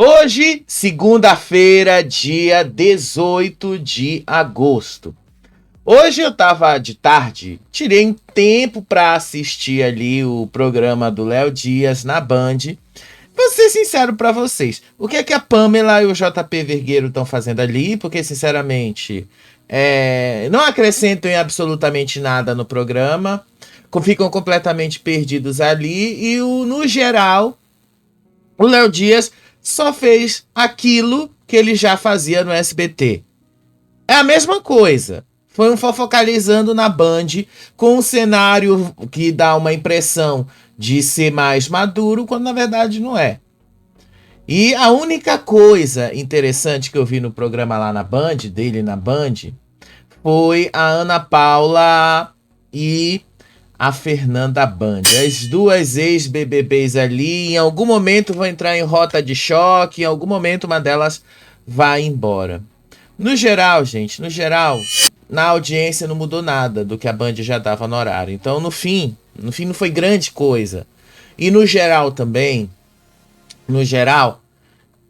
Hoje, segunda-feira, dia 18 de agosto. Hoje eu tava de tarde, tirei um tempo para assistir ali o programa do Léo Dias na Band. Vou ser sincero para vocês, o que é que a Pamela e o JP Vergueiro estão fazendo ali? Porque, sinceramente, não acrescentam em absolutamente nada no programa, ficam completamente perdidos ali e, no geral, o Léo Dias só fez aquilo que ele já fazia no SBT. É a mesma coisa. Foi um fofocalizando na Band, com um cenário que dá uma impressão de ser mais maduro, quando na verdade não é. E a única coisa interessante que eu vi no programa lá na Band, dele na Band, foi a Ana Paula e a Fernanda Band. As duas ex-BBBs ali, em algum momento vão entrar em rota de choque, em algum momento uma delas vai embora. No geral, gente, na audiência não mudou nada do que a Band já dava no horário. Então, no fim não foi grande coisa. E no geral também,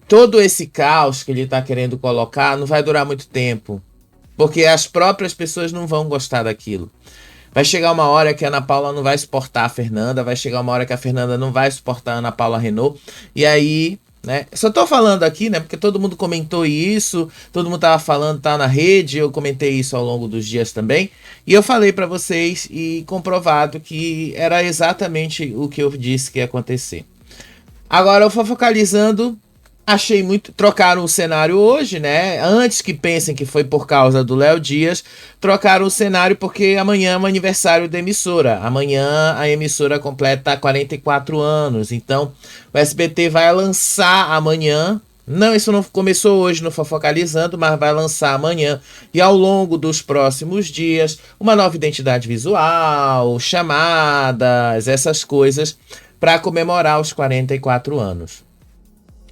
todo esse caos que ele tá querendo colocar não vai durar muito tempo. Porque as próprias pessoas não vão gostar daquilo. Vai chegar uma hora que a Ana Paula não vai suportar a Fernanda, vai chegar uma hora que a Fernanda não vai suportar a Ana Paula Renault, e aí, né, só tô falando aqui, né, porque todo mundo comentou isso, todo mundo tava falando, tá na rede, eu comentei isso ao longo dos dias também, e eu falei pra vocês e comprovado que era exatamente o que eu disse que ia acontecer. Agora eu vou focalizando. Achei muito. Trocaram o cenário hoje, né? Antes que pensem que foi por causa do Léo Dias, trocaram o cenário porque amanhã é o aniversário da emissora. Amanhã a emissora completa 44 anos. Então o SBT vai lançar amanhã. Não, isso não começou hoje no Fofocalizando, mas vai lançar amanhã e ao longo dos próximos dias uma nova identidade visual, chamadas, essas coisas para comemorar os 44 anos.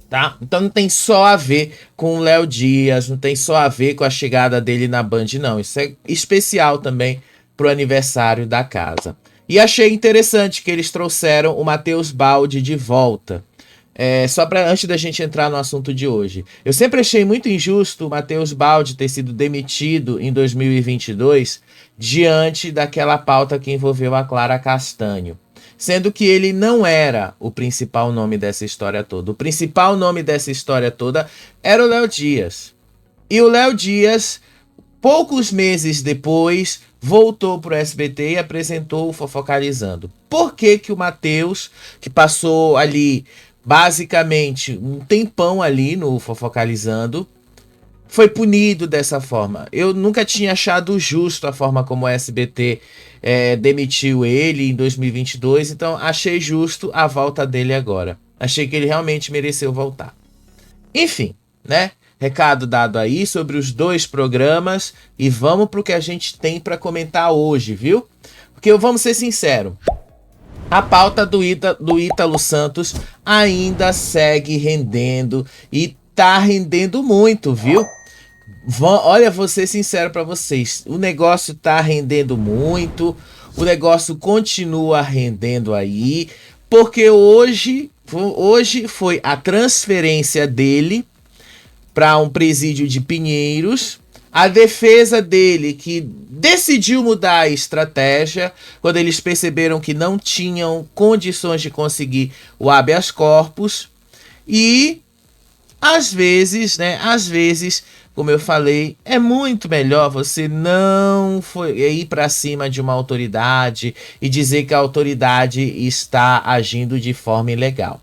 Tá? Então não tem só a ver com o Léo Dias, não tem só a ver com a chegada dele na Band, não. Isso é especial também pro aniversário da casa. E achei interessante que eles trouxeram o Matheus Baldi de volta. Só para antes da gente entrar no assunto de hoje. Eu sempre achei muito injusto o Matheus Baldi ter sido demitido em 2022 diante daquela pauta que envolveu a Clara Castanho. Sendo que ele não era o principal nome dessa história toda. O principal nome dessa história toda era o Léo Dias. E o Léo Dias, poucos meses depois, voltou para o SBT e apresentou o Fofocalizando. Por que que o Matheus, que passou ali basicamente um tempão ali no Fofocalizando, foi punido dessa forma? Eu nunca tinha achado justo a forma como o SBT demitiu ele em 2022, então achei justo a volta dele agora. Achei que ele realmente mereceu voltar. Enfim, né? Recado dado aí sobre os dois programas e vamos pro que a gente tem para comentar hoje, viu? Porque vamos ser sinceros, a pauta do Ítalo Santos ainda segue rendendo e tá rendendo muito, viu? Olha, vou ser sincero para vocês, o negócio tá rendendo muito, o negócio continua rendendo aí, porque hoje foi a transferência dele para um presídio de Pinheiros, a defesa dele que decidiu mudar a estratégia quando eles perceberam que não tinham condições de conseguir o habeas corpus e às vezes, como eu falei, é muito melhor você não ir para cima de uma autoridade e dizer que a autoridade está agindo de forma ilegal.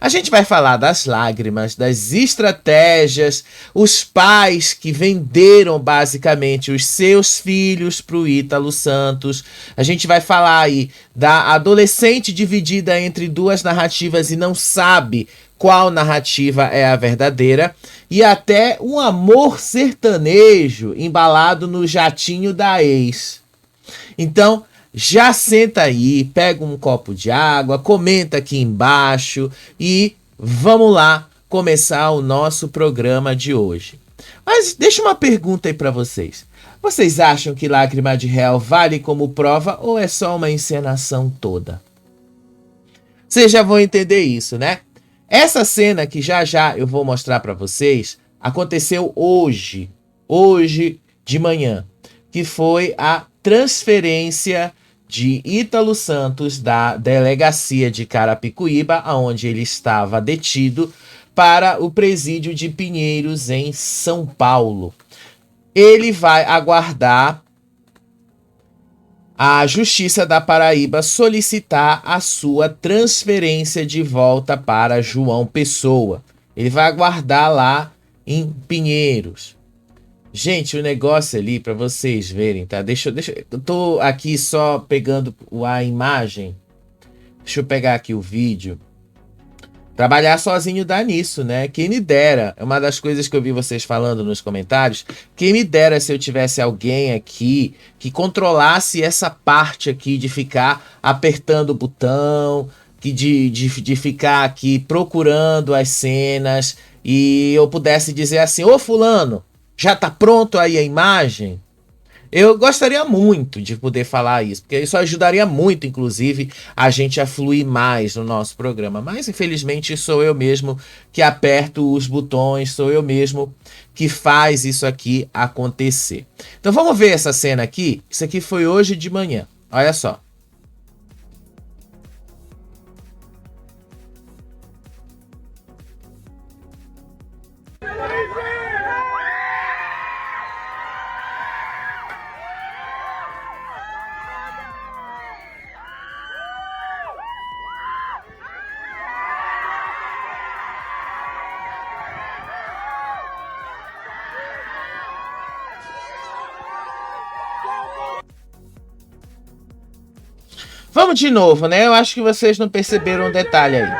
A gente vai falar das lágrimas, das estratégias, os pais que venderam basicamente os seus filhos para o Ítalo Santos. A gente vai falar aí da adolescente dividida entre duas narrativas e não sabe qual narrativa é a verdadeira, e até um amor sertanejo embalado no jatinho da ex. Então, já senta aí, pega um copo de água, comenta aqui embaixo e vamos lá começar o nosso programa de hoje. Mas deixa uma pergunta aí para vocês. Vocês acham que Lágrima de Réu vale como prova ou é só uma encenação toda? Vocês já vão entender isso, né? Essa cena que já já eu vou mostrar para vocês aconteceu hoje de manhã, que foi a transferência de Ítalo Santos da delegacia de Carapicuíba, onde ele estava detido, para o presídio de Pinheiros, em São Paulo. Ele vai aguardar a Justiça da Paraíba solicitar a sua transferência de volta para João Pessoa. Ele vai aguardar lá em Pinheiros. Gente, o negócio ali, para vocês verem, tá? Eu tô aqui só pegando a imagem. Deixa eu pegar aqui o vídeo. Trabalhar sozinho dá nisso, né? Quem me dera, é uma das coisas que eu vi vocês falando nos comentários, quem me dera se eu tivesse alguém aqui que controlasse essa parte aqui de ficar apertando o botão, de ficar aqui procurando as cenas, e eu pudesse dizer assim, ô fulano, já tá pronto aí a imagem? Eu gostaria muito de poder falar isso, porque isso ajudaria muito, inclusive, a gente a fluir mais no nosso programa. Mas, infelizmente, sou eu mesmo que aperto os botões, sou eu mesmo que faz isso aqui acontecer. Então, vamos ver essa cena aqui? Isso aqui foi hoje de manhã. Olha só. Vamos de novo, né? Eu acho que vocês não perceberam um detalhe aí.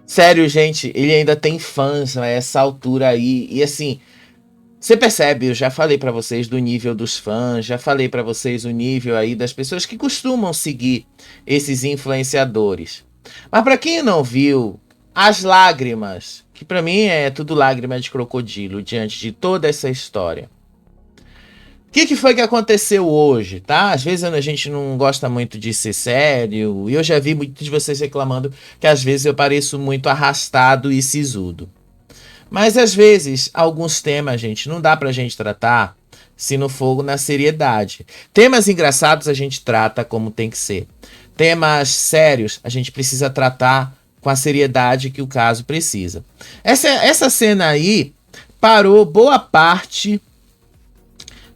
Sério, gente, ele ainda tem fãs a essa altura aí. E assim, você percebe, eu já falei pra vocês do nível dos fãs, já falei pra vocês o nível aí das pessoas que costumam seguir esses influenciadores. Mas pra quem não viu, as lágrimas, que pra mim é tudo lágrima de crocodilo diante de toda essa história. O que foi que aconteceu hoje, tá? Às vezes a gente não gosta muito de ser sério, e eu já vi muitos de vocês reclamando que às vezes eu pareço muito arrastado e sisudo. Mas às vezes, alguns temas, gente, não dá pra gente tratar se não for na seriedade. Temas engraçados a gente trata como tem que ser. Temas sérios a gente precisa tratar com a seriedade que o caso precisa. Essa cena aí parou boa parte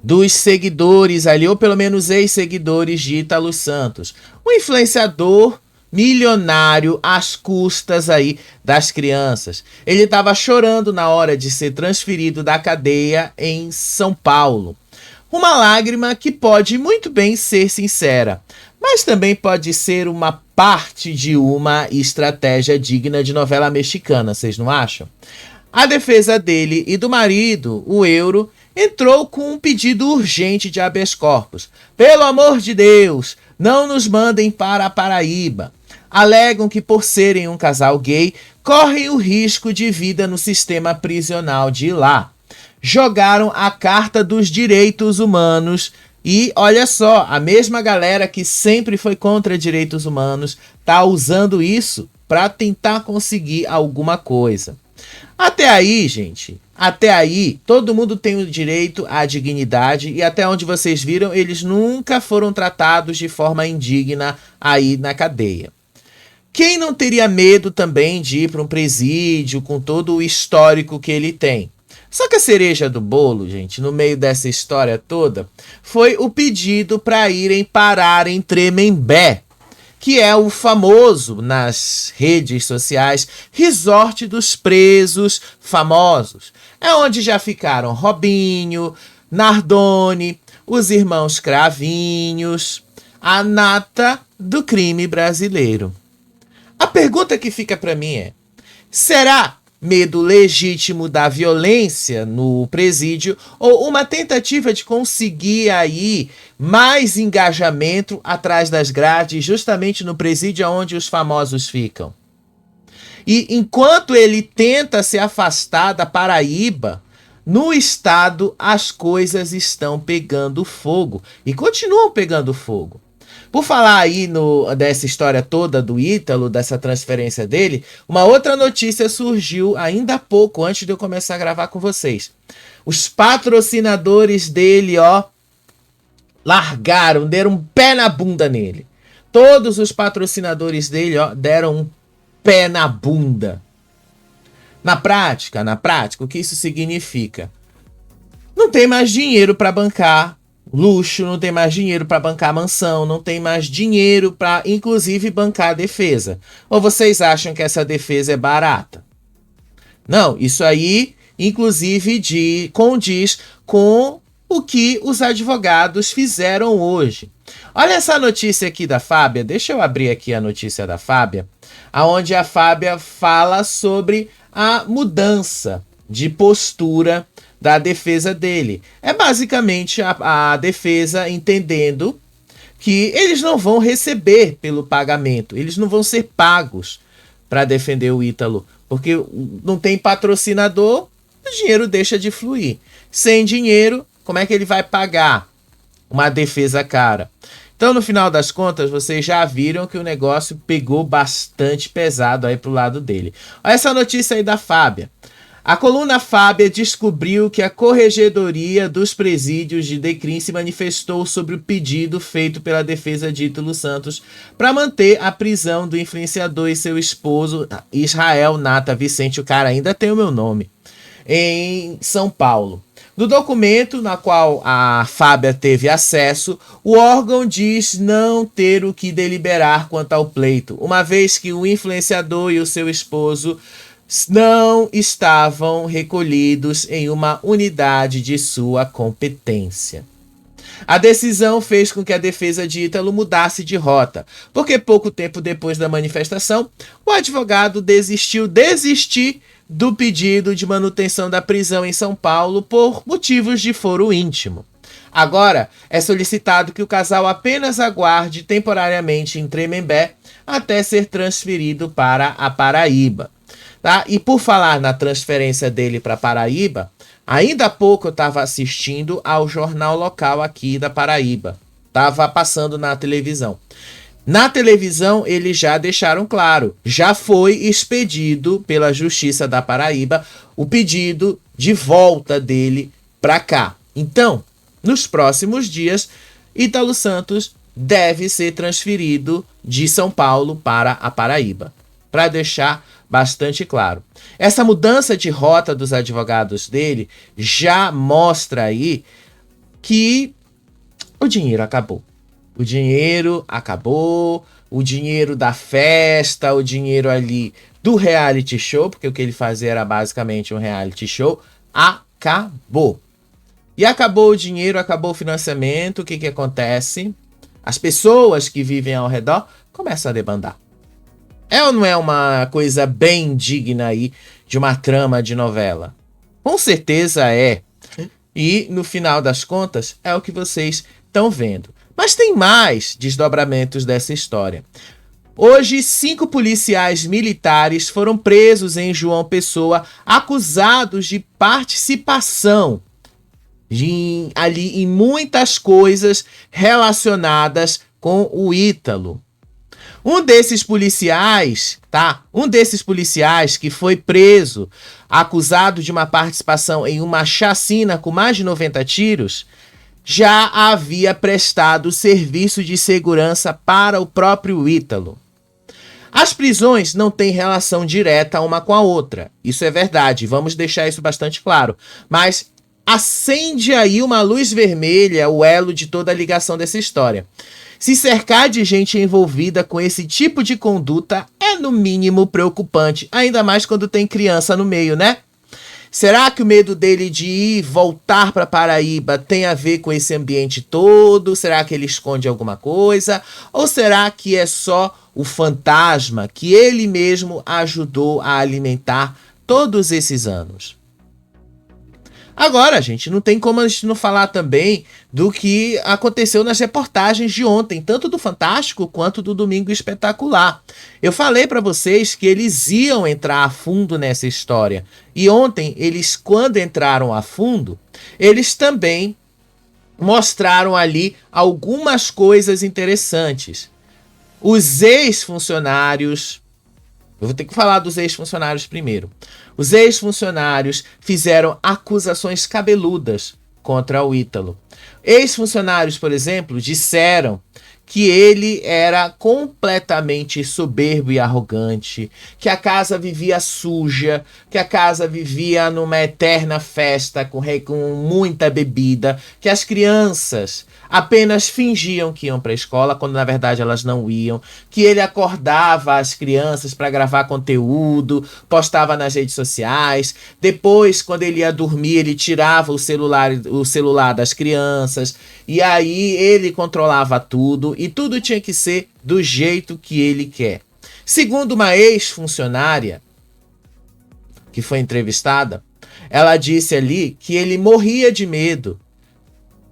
dos seguidores ali, ou pelo menos ex-seguidores de Ítalo Santos. Um influenciador milionário às custas aí das crianças. Ele estava chorando na hora de ser transferido da cadeia em São Paulo. Uma lágrima que pode muito bem ser sincera, mas também pode ser uma parte de uma estratégia digna de novela mexicana, vocês não acham? A defesa dele e do marido, o Euro, entrou com um pedido urgente de habeas corpus. Pelo amor de Deus, não nos mandem para a Paraíba. Alegam que, por serem um casal gay, correm o risco de vida no sistema prisional de lá. Jogaram a carta dos direitos humanos e, olha só, a mesma galera que sempre foi contra direitos humanos tá usando isso para tentar conseguir alguma coisa. Até aí, gente, até aí, todo mundo tem o direito à dignidade e até onde vocês viram, eles nunca foram tratados de forma indigna aí na cadeia. Quem não teria medo também de ir para um presídio com todo o histórico que ele tem? Só que a cereja do bolo, gente, no meio dessa história toda, foi o pedido para irem parar em Tremembé, que é o famoso, nas redes sociais, resort dos presos famosos. É onde já ficaram Robinho, Nardone, os irmãos Cravinhos, a nata do crime brasileiro. A pergunta que fica para mim é: será medo legítimo da violência no presídio ou uma tentativa de conseguir aí mais engajamento atrás das grades, justamente no presídio onde os famosos ficam. E enquanto ele tenta se afastar da Paraíba, no estado as coisas estão pegando fogo e continuam pegando fogo. Por falar aí dessa história toda do Ítalo, dessa transferência dele, uma outra notícia surgiu ainda há pouco, antes de eu começar a gravar com vocês. Os patrocinadores dele, largaram, deram um pé na bunda nele. Todos os patrocinadores dele, deram um pé na bunda. Na prática, o que isso significa? Não tem mais dinheiro para bancar luxo, não tem mais dinheiro para bancar mansão, não tem mais dinheiro para, inclusive, bancar a defesa. Ou vocês acham que essa defesa é barata? Não, isso aí, inclusive, condiz com o que os advogados fizeram hoje. Olha essa notícia aqui da Fábia, deixa eu abrir aqui a notícia da Fábia, onde a Fábia fala sobre a mudança de postura da defesa dele. É basicamente a defesa entendendo que eles não vão receber pelo pagamento, eles não vão ser pagos para defender o Ítalo, porque não tem patrocinador, o dinheiro deixa de fluir. Sem dinheiro, como é que ele vai pagar uma defesa cara? Então, no final das contas, vocês já viram que o negócio pegou bastante pesado aí pro lado dele. Olha essa notícia aí da Fábia. A coluna Fábia descobriu que a Corregedoria dos Presídios de Decrim se manifestou sobre o pedido feito pela defesa de Ítalo Santos para manter a prisão do influenciador e seu esposo Israel Nata Vicente, o cara ainda tem o meu nome, em São Paulo. No documento na qual a Fábia teve acesso, o órgão diz não ter o que deliberar quanto ao pleito, uma vez que o influenciador e o seu esposo não estavam recolhidos em uma unidade de sua competência. A decisão fez com que a defesa de Ítalo mudasse de rota, porque pouco tempo depois da manifestação, o advogado desistiu do pedido de manutenção da prisão em São Paulo por motivos de foro íntimo. Agora, é solicitado que o casal apenas aguarde temporariamente em Tremembé até ser transferido para a Paraíba. Tá? E por falar na transferência dele para Paraíba, ainda há pouco eu estava assistindo ao jornal local aqui da Paraíba. Estava passando na televisão. Na televisão, eles já deixaram claro, já foi expedido pela Justiça da Paraíba o pedido de volta dele para cá. Então, nos próximos dias, Ítalo Santos deve ser transferido de São Paulo para a Paraíba, para deixar bastante claro. Essa mudança de rota dos advogados dele já mostra aí que o dinheiro acabou. O dinheiro acabou, o dinheiro da festa, o dinheiro ali do reality show, porque o que ele fazia era basicamente um reality show, acabou. E acabou o dinheiro, acabou o financiamento, o que que acontece? As pessoas que vivem ao redor começam a debandar. É ou não é uma coisa bem digna aí de uma trama de novela? Com certeza é. E no final das contas é o que vocês estão vendo. Mas tem mais desdobramentos dessa história. Hoje, 5 policiais militares foram presos em João Pessoa, acusados de participação ali em muitas coisas relacionadas com o Ítalo. Um desses policiais que foi preso, acusado de uma participação em uma chacina com mais de 90 tiros, já havia prestado serviço de segurança para o próprio Ítalo. As prisões não têm relação direta uma com a outra. Isso é verdade, vamos deixar isso bastante claro. Mas acende aí uma luz vermelha, o elo de toda a ligação dessa história. Se cercar de gente envolvida com esse tipo de conduta é no mínimo preocupante, ainda mais quando tem criança no meio, né? Será que o medo dele de voltar para Paraíba tem a ver com esse ambiente todo? Será que ele esconde alguma coisa? Ou será que é só o fantasma que ele mesmo ajudou a alimentar todos esses anos. Agora, gente, não tem como a gente não falar também do que aconteceu nas reportagens de ontem, tanto do Fantástico quanto do Domingo Espetacular. Eu falei para vocês que eles iam entrar a fundo nessa história. E ontem, eles, quando entraram a fundo, eles também mostraram ali algumas coisas interessantes. Os ex-funcionários... Eu vou ter que falar dos ex-funcionários primeiro. Os ex-funcionários fizeram acusações cabeludas contra o Ítalo. Ex-funcionários, por exemplo, disseram que ele era completamente soberbo e arrogante, que a casa vivia suja, que a casa vivia numa eterna festa com muita bebida, que as crianças apenas fingiam que iam para a escola, quando na verdade elas não iam, que ele acordava as crianças para gravar conteúdo, postava nas redes sociais, depois, quando ele ia dormir, ele tirava o celular das crianças, e aí ele controlava tudo, e tudo tinha que ser do jeito que ele quer. Segundo uma ex-funcionária que foi entrevistada, ela disse ali que ele morria de medo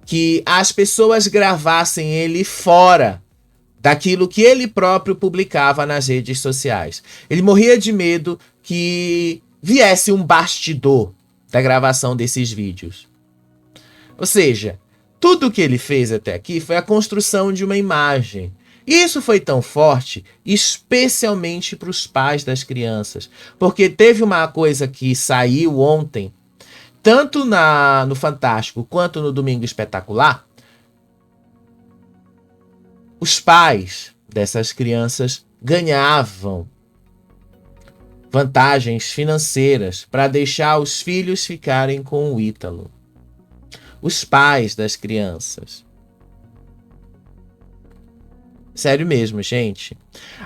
que as pessoas gravassem ele fora daquilo que ele próprio publicava nas redes sociais. Ele morria de medo que viesse um bastidor da gravação desses vídeos. Ou seja, tudo o que ele fez até aqui foi a construção de uma imagem. E isso foi tão forte, especialmente para os pais das crianças. Porque teve uma coisa que saiu ontem, tanto no Fantástico quanto no Domingo Espetacular, os pais dessas crianças ganhavam vantagens financeiras para deixar os filhos ficarem com o Ítalo. Os pais das crianças. Sério mesmo, gente.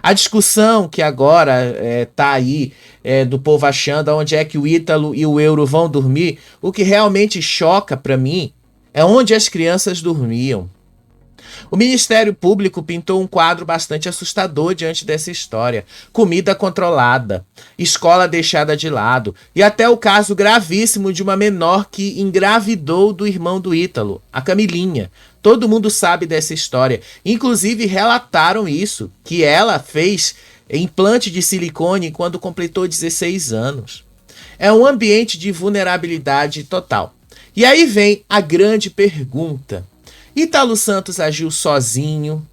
A discussão que agora tá aí do povo achando onde é que o Ítalo e o Euro vão dormir, o que realmente choca para mim é onde as crianças dormiam. O Ministério Público pintou um quadro bastante assustador diante dessa história. Comida controlada, escola deixada de lado e até o caso gravíssimo de uma menor que engravidou do irmão do Ítalo, a Camilinha. Todo mundo sabe dessa história. Inclusive relataram isso, que ela fez implante de silicone quando completou 16 anos. É um ambiente de vulnerabilidade total. E aí vem a grande pergunta. Ítalo Santos agiu sozinho?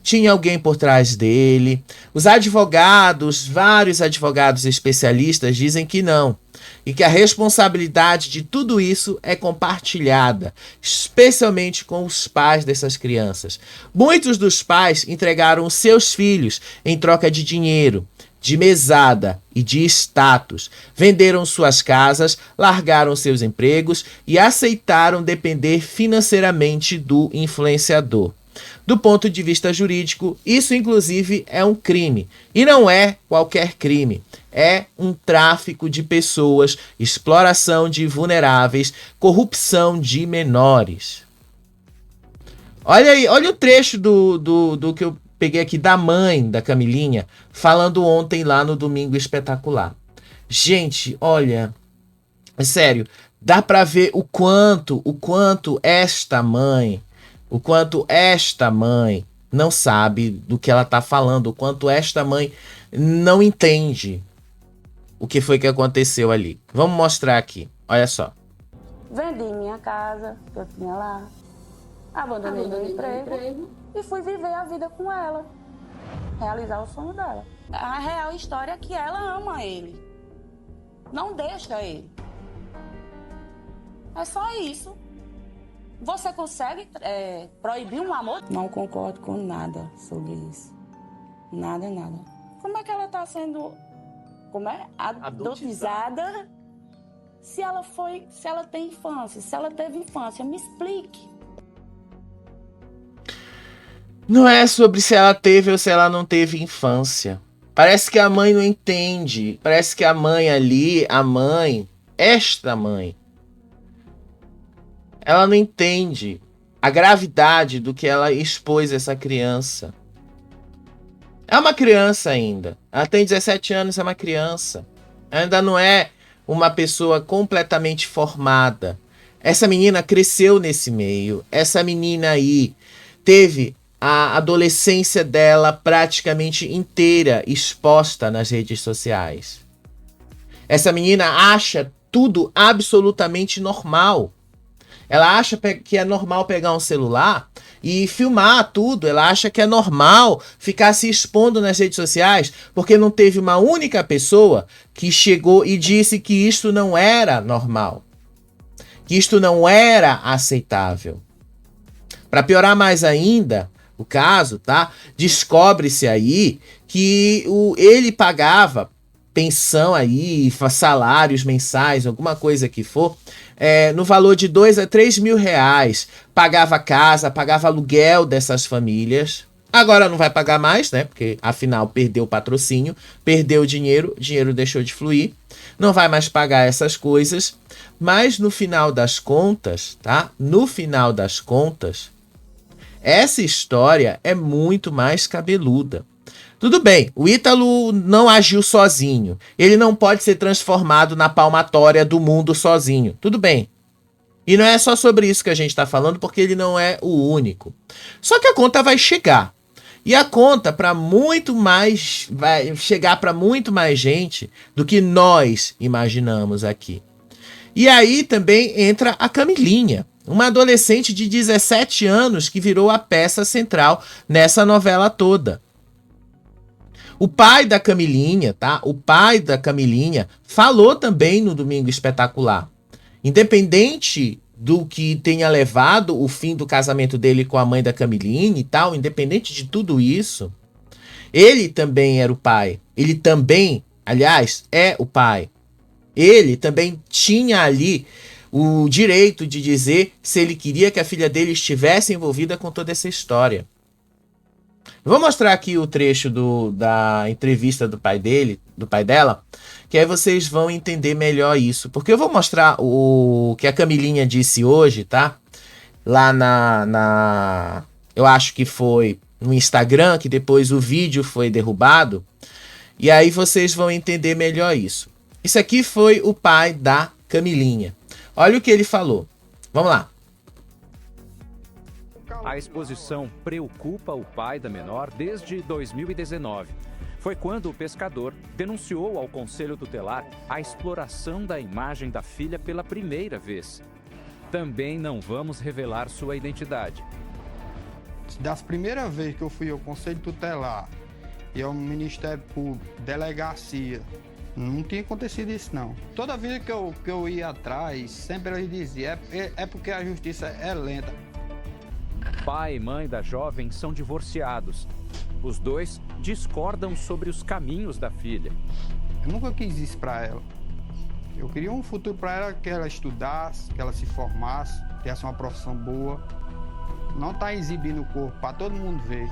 Tinha alguém por trás dele? Os advogados, vários advogados especialistas dizem que não. E que a responsabilidade de tudo isso é compartilhada, especialmente com os pais dessas crianças. Muitos dos pais entregaram os seus filhos em troca de dinheiro, de mesada e de status. Venderam suas casas, largaram seus empregos e aceitaram depender financeiramente do influenciador. Do ponto de vista jurídico, isso inclusive é um crime. E não é qualquer crime. É um tráfico de pessoas, exploração de vulneráveis, corrupção de menores. Olha aí, olha o trecho do que eu peguei aqui da mãe da Camilinha, falando ontem lá no Domingo Espetacular. Gente, olha, é sério, dá pra ver o quanto esta mãe não sabe do que ela tá falando, o quanto esta mãe não entende o que foi que aconteceu ali. Vamos mostrar aqui, olha só. Vendi minha casa, que eu tinha lá, abandonei meu emprego e fui viver a vida com ela, realizar o sonho dela. A real história é que ela ama ele, não deixa ele. É só isso. Você consegue proibir um amor? Não concordo com nada sobre isso. Nada, nada. Como é que ela está sendo adotizada? Se ela tem infância, se ela teve infância, me explique. Não é sobre se ela teve ou se ela não teve infância. Parece que a mãe não entende. Parece que a mãe ali, esta mãe, ela não entende a gravidade do que ela expôs essa criança. É uma criança ainda. Ela tem 17 anos, é uma criança. Ainda não é uma pessoa completamente formada. Essa menina cresceu nesse meio. Essa menina aí teve a adolescência dela praticamente inteira exposta nas redes sociais. Essa menina acha tudo absolutamente normal. Ela acha que é normal pegar um celular e filmar tudo. Ela acha que é normal ficar se expondo nas redes sociais porque não teve uma única pessoa que chegou e disse que isto não era normal, que isto não era aceitável. Para piorar mais ainda o caso, tá? Descobre-se aí que ele pagava pensão aí, salários mensais, alguma coisa que for, no valor de 2 a 3 mil reais. Pagava casa, pagava aluguel dessas famílias. Agora não vai pagar mais, né? Porque afinal perdeu o patrocínio, perdeu o dinheiro deixou de fluir. Não vai mais pagar essas coisas. Mas no final das contas, tá? No final das contas, essa história é muito mais cabeluda. Tudo bem, o Ítalo não agiu sozinho. Ele não pode ser transformado na palmatória do mundo sozinho. Tudo bem. E não é só sobre isso que a gente está falando, porque ele não é o único. Só que a conta vai chegar. E a conta vai chegar para muito mais gente do que nós imaginamos aqui. E aí também entra a Camilinha, uma adolescente de 17 anos que virou a peça central nessa novela toda. O pai da Camilinha, tá? O pai da Camilinha falou também no Domingo Espetacular. Independente do que tenha levado o fim do casamento dele com a mãe da Camilinha e tal, independente de tudo isso, ele também era o pai. Ele também, aliás, é o pai. Ele também tinha ali o direito de dizer se ele queria que a filha dele estivesse envolvida com toda essa história. Vou mostrar aqui o trecho da entrevista do pai dela, que aí vocês vão entender melhor isso. Porque eu vou mostrar o que a Camilinha disse hoje, tá? Lá eu acho que foi no Instagram, que depois o vídeo foi derrubado. E aí vocês vão entender melhor isso. Isso aqui foi o pai da Camilinha. Olha o que ele falou. Vamos lá. A exposição preocupa o pai da menor desde 2019. Foi quando o pescador denunciou ao Conselho Tutelar a exploração da imagem da filha pela primeira vez. Também não vamos revelar sua identidade. Das primeiras vezes que eu fui ao Conselho Tutelar e ao Ministério Público, delegacia, não tinha acontecido isso não. Toda vez que eu ia atrás, sempre eles diziam, é porque a justiça é lenta. Pai e mãe da jovem são divorciados. Os dois discordam sobre os caminhos da filha. Eu nunca quis isso para ela. Eu queria um futuro para ela, que ela estudasse, que ela se formasse, tivesse uma profissão boa. Não tá exibindo o corpo para todo mundo ver.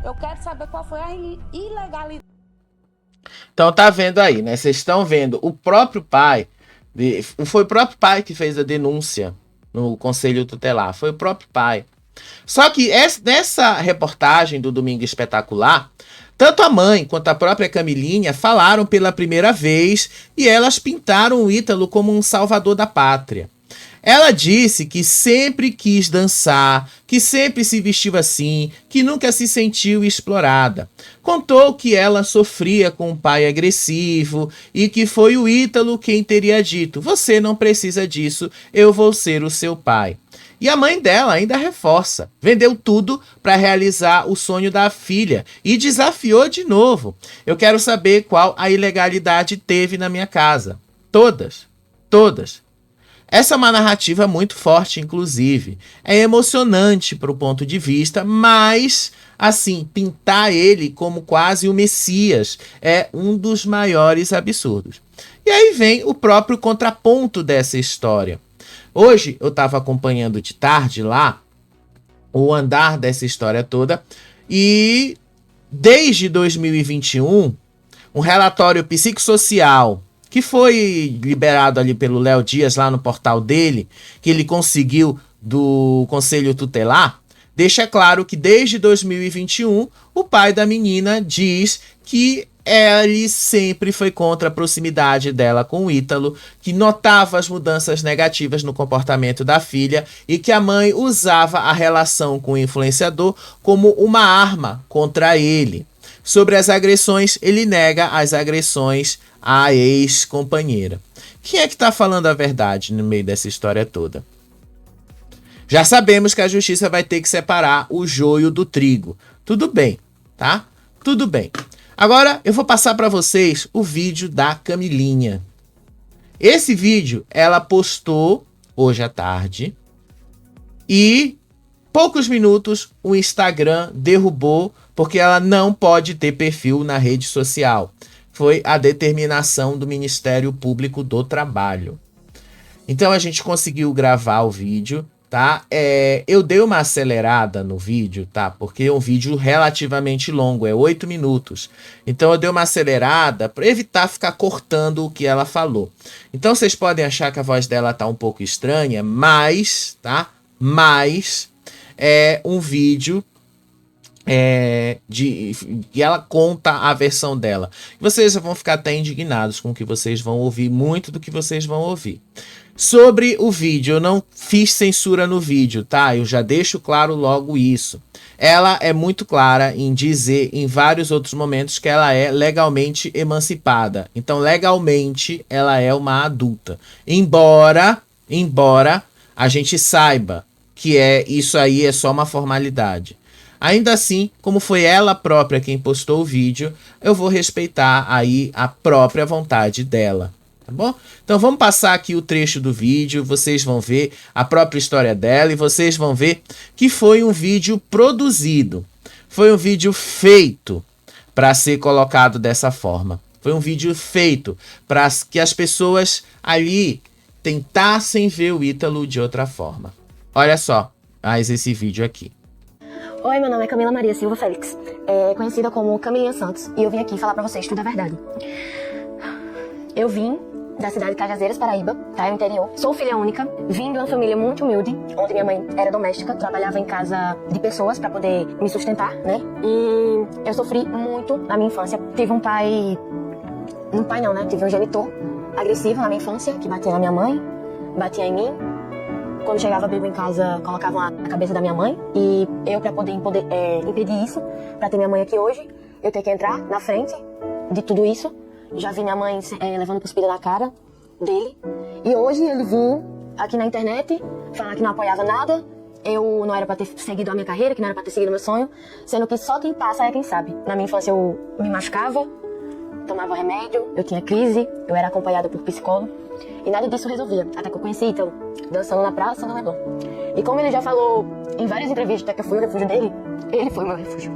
Eu quero saber qual foi a ilegalidade. Então tá vendo aí, né? Vocês estão vendo o próprio pai. Foi o próprio pai que fez a denúncia no Conselho Tutelar. Foi o próprio pai. Só que nessa reportagem do Domingo Espetacular, tanto a mãe quanto a própria Camilinha falaram pela primeira vez e elas pintaram o Ítalo como um salvador da pátria. Ela disse que sempre quis dançar, que sempre se vestiu assim, que nunca se sentiu explorada. Contou que ela sofria com um pai agressivo e que foi o Ítalo quem teria dito: "Você não precisa disso, eu vou ser o seu pai". E a mãe dela ainda reforça: vendeu tudo para realizar o sonho da filha e desafiou de novo: "Eu quero saber qual a ilegalidade teve na minha casa". Todas. Essa é uma narrativa muito forte, inclusive. É emocionante para o ponto de vista, mas, assim, pintar ele como quase o Messias é um dos maiores absurdos. E aí vem o próprio contraponto dessa história. Hoje eu estava acompanhando de tarde lá o andar dessa história toda e desde 2021 um relatório psicossocial que foi liberado ali pelo Léo Dias lá no portal dele, que ele conseguiu do Conselho Tutelar, deixa claro que desde 2021 o pai da menina diz que ele sempre foi contra a proximidade dela com o Ítalo, que notava as mudanças negativas no comportamento da filha e que a mãe usava a relação com o influenciador como uma arma contra ele. Sobre as agressões, ele nega as agressões à ex-companheira. Quem é que está falando a verdade no meio dessa história toda? Já sabemos que a justiça vai ter que separar o joio do trigo. Tudo bem, tá? Tudo bem. Agora eu vou passar para vocês o vídeo da Camilinha. Esse vídeo ela postou hoje à tarde e poucos minutos o Instagram derrubou porque ela não pode ter perfil na rede social. Foi a determinação do Ministério Público do Trabalho. Então a gente conseguiu gravar o vídeo, tá? Eu dei uma acelerada no vídeo, tá? Porque é um vídeo relativamente longo, é 8 minutos. Então eu dei uma acelerada para evitar ficar cortando o que ela falou. Então vocês podem achar que a voz dela tá um pouco estranha, mas, tá? Mas é um vídeo e ela conta a versão dela. Vocês vão ficar até indignados com o que vocês vão ouvir, muito do que vocês vão ouvir. Sobre o vídeo, eu não fiz censura no vídeo, tá? Eu já deixo claro logo isso. Ela é muito clara em dizer em vários outros momentos que ela é legalmente emancipada. Então, legalmente, ela é uma adulta. Embora a gente saiba que isso aí é só uma formalidade. Ainda assim, como foi ela própria quem postou o vídeo, eu vou respeitar aí a própria vontade dela, tá bom? Então vamos passar aqui o trecho do vídeo, vocês vão ver a própria história dela e vocês vão ver que foi um vídeo produzido, foi um vídeo feito para ser colocado dessa forma. Foi um vídeo feito para que as pessoas ali tentassem ver o Ítalo de outra forma. Olha só, mais esse vídeo aqui. Oi, meu nome é Camila Maria Silva Félix, conhecida como Camilinha Santos, e eu vim aqui falar pra vocês tudo a verdade. Eu vim da cidade de Cajazeiras, Paraíba, tá? No interior. Sou filha única, vim de uma família muito humilde, onde minha mãe era doméstica, trabalhava em casa de pessoas pra poder me sustentar, né? E eu sofri muito na minha infância. Tive um pai... Um pai não, né? Tive um genitor agressivo na minha infância, que batia na minha mãe, batia em mim. Quando chegava bêbado em casa, colocavam a cabeça da minha mãe. E eu, pra poder impedir isso, pra ter minha mãe aqui hoje, eu tenho que entrar na frente de tudo isso. Já vi minha mãe levando cuspida na cara dele. E hoje ele vinha aqui na internet falar que não apoiava nada. Eu não era pra ter seguido a minha carreira, que não era pra ter seguido o meu sonho. Sendo que só quem passa é quem sabe. Na minha infância eu me machucava, tomava remédio, eu tinha crise, eu era acompanhada por psicólogo. E nada disso resolvia, até que eu conheci Ítalo, dançando na praça no Leblon. E como ele já falou em várias entrevistas que eu fui o refúgio dele, ele foi o meu refúgio.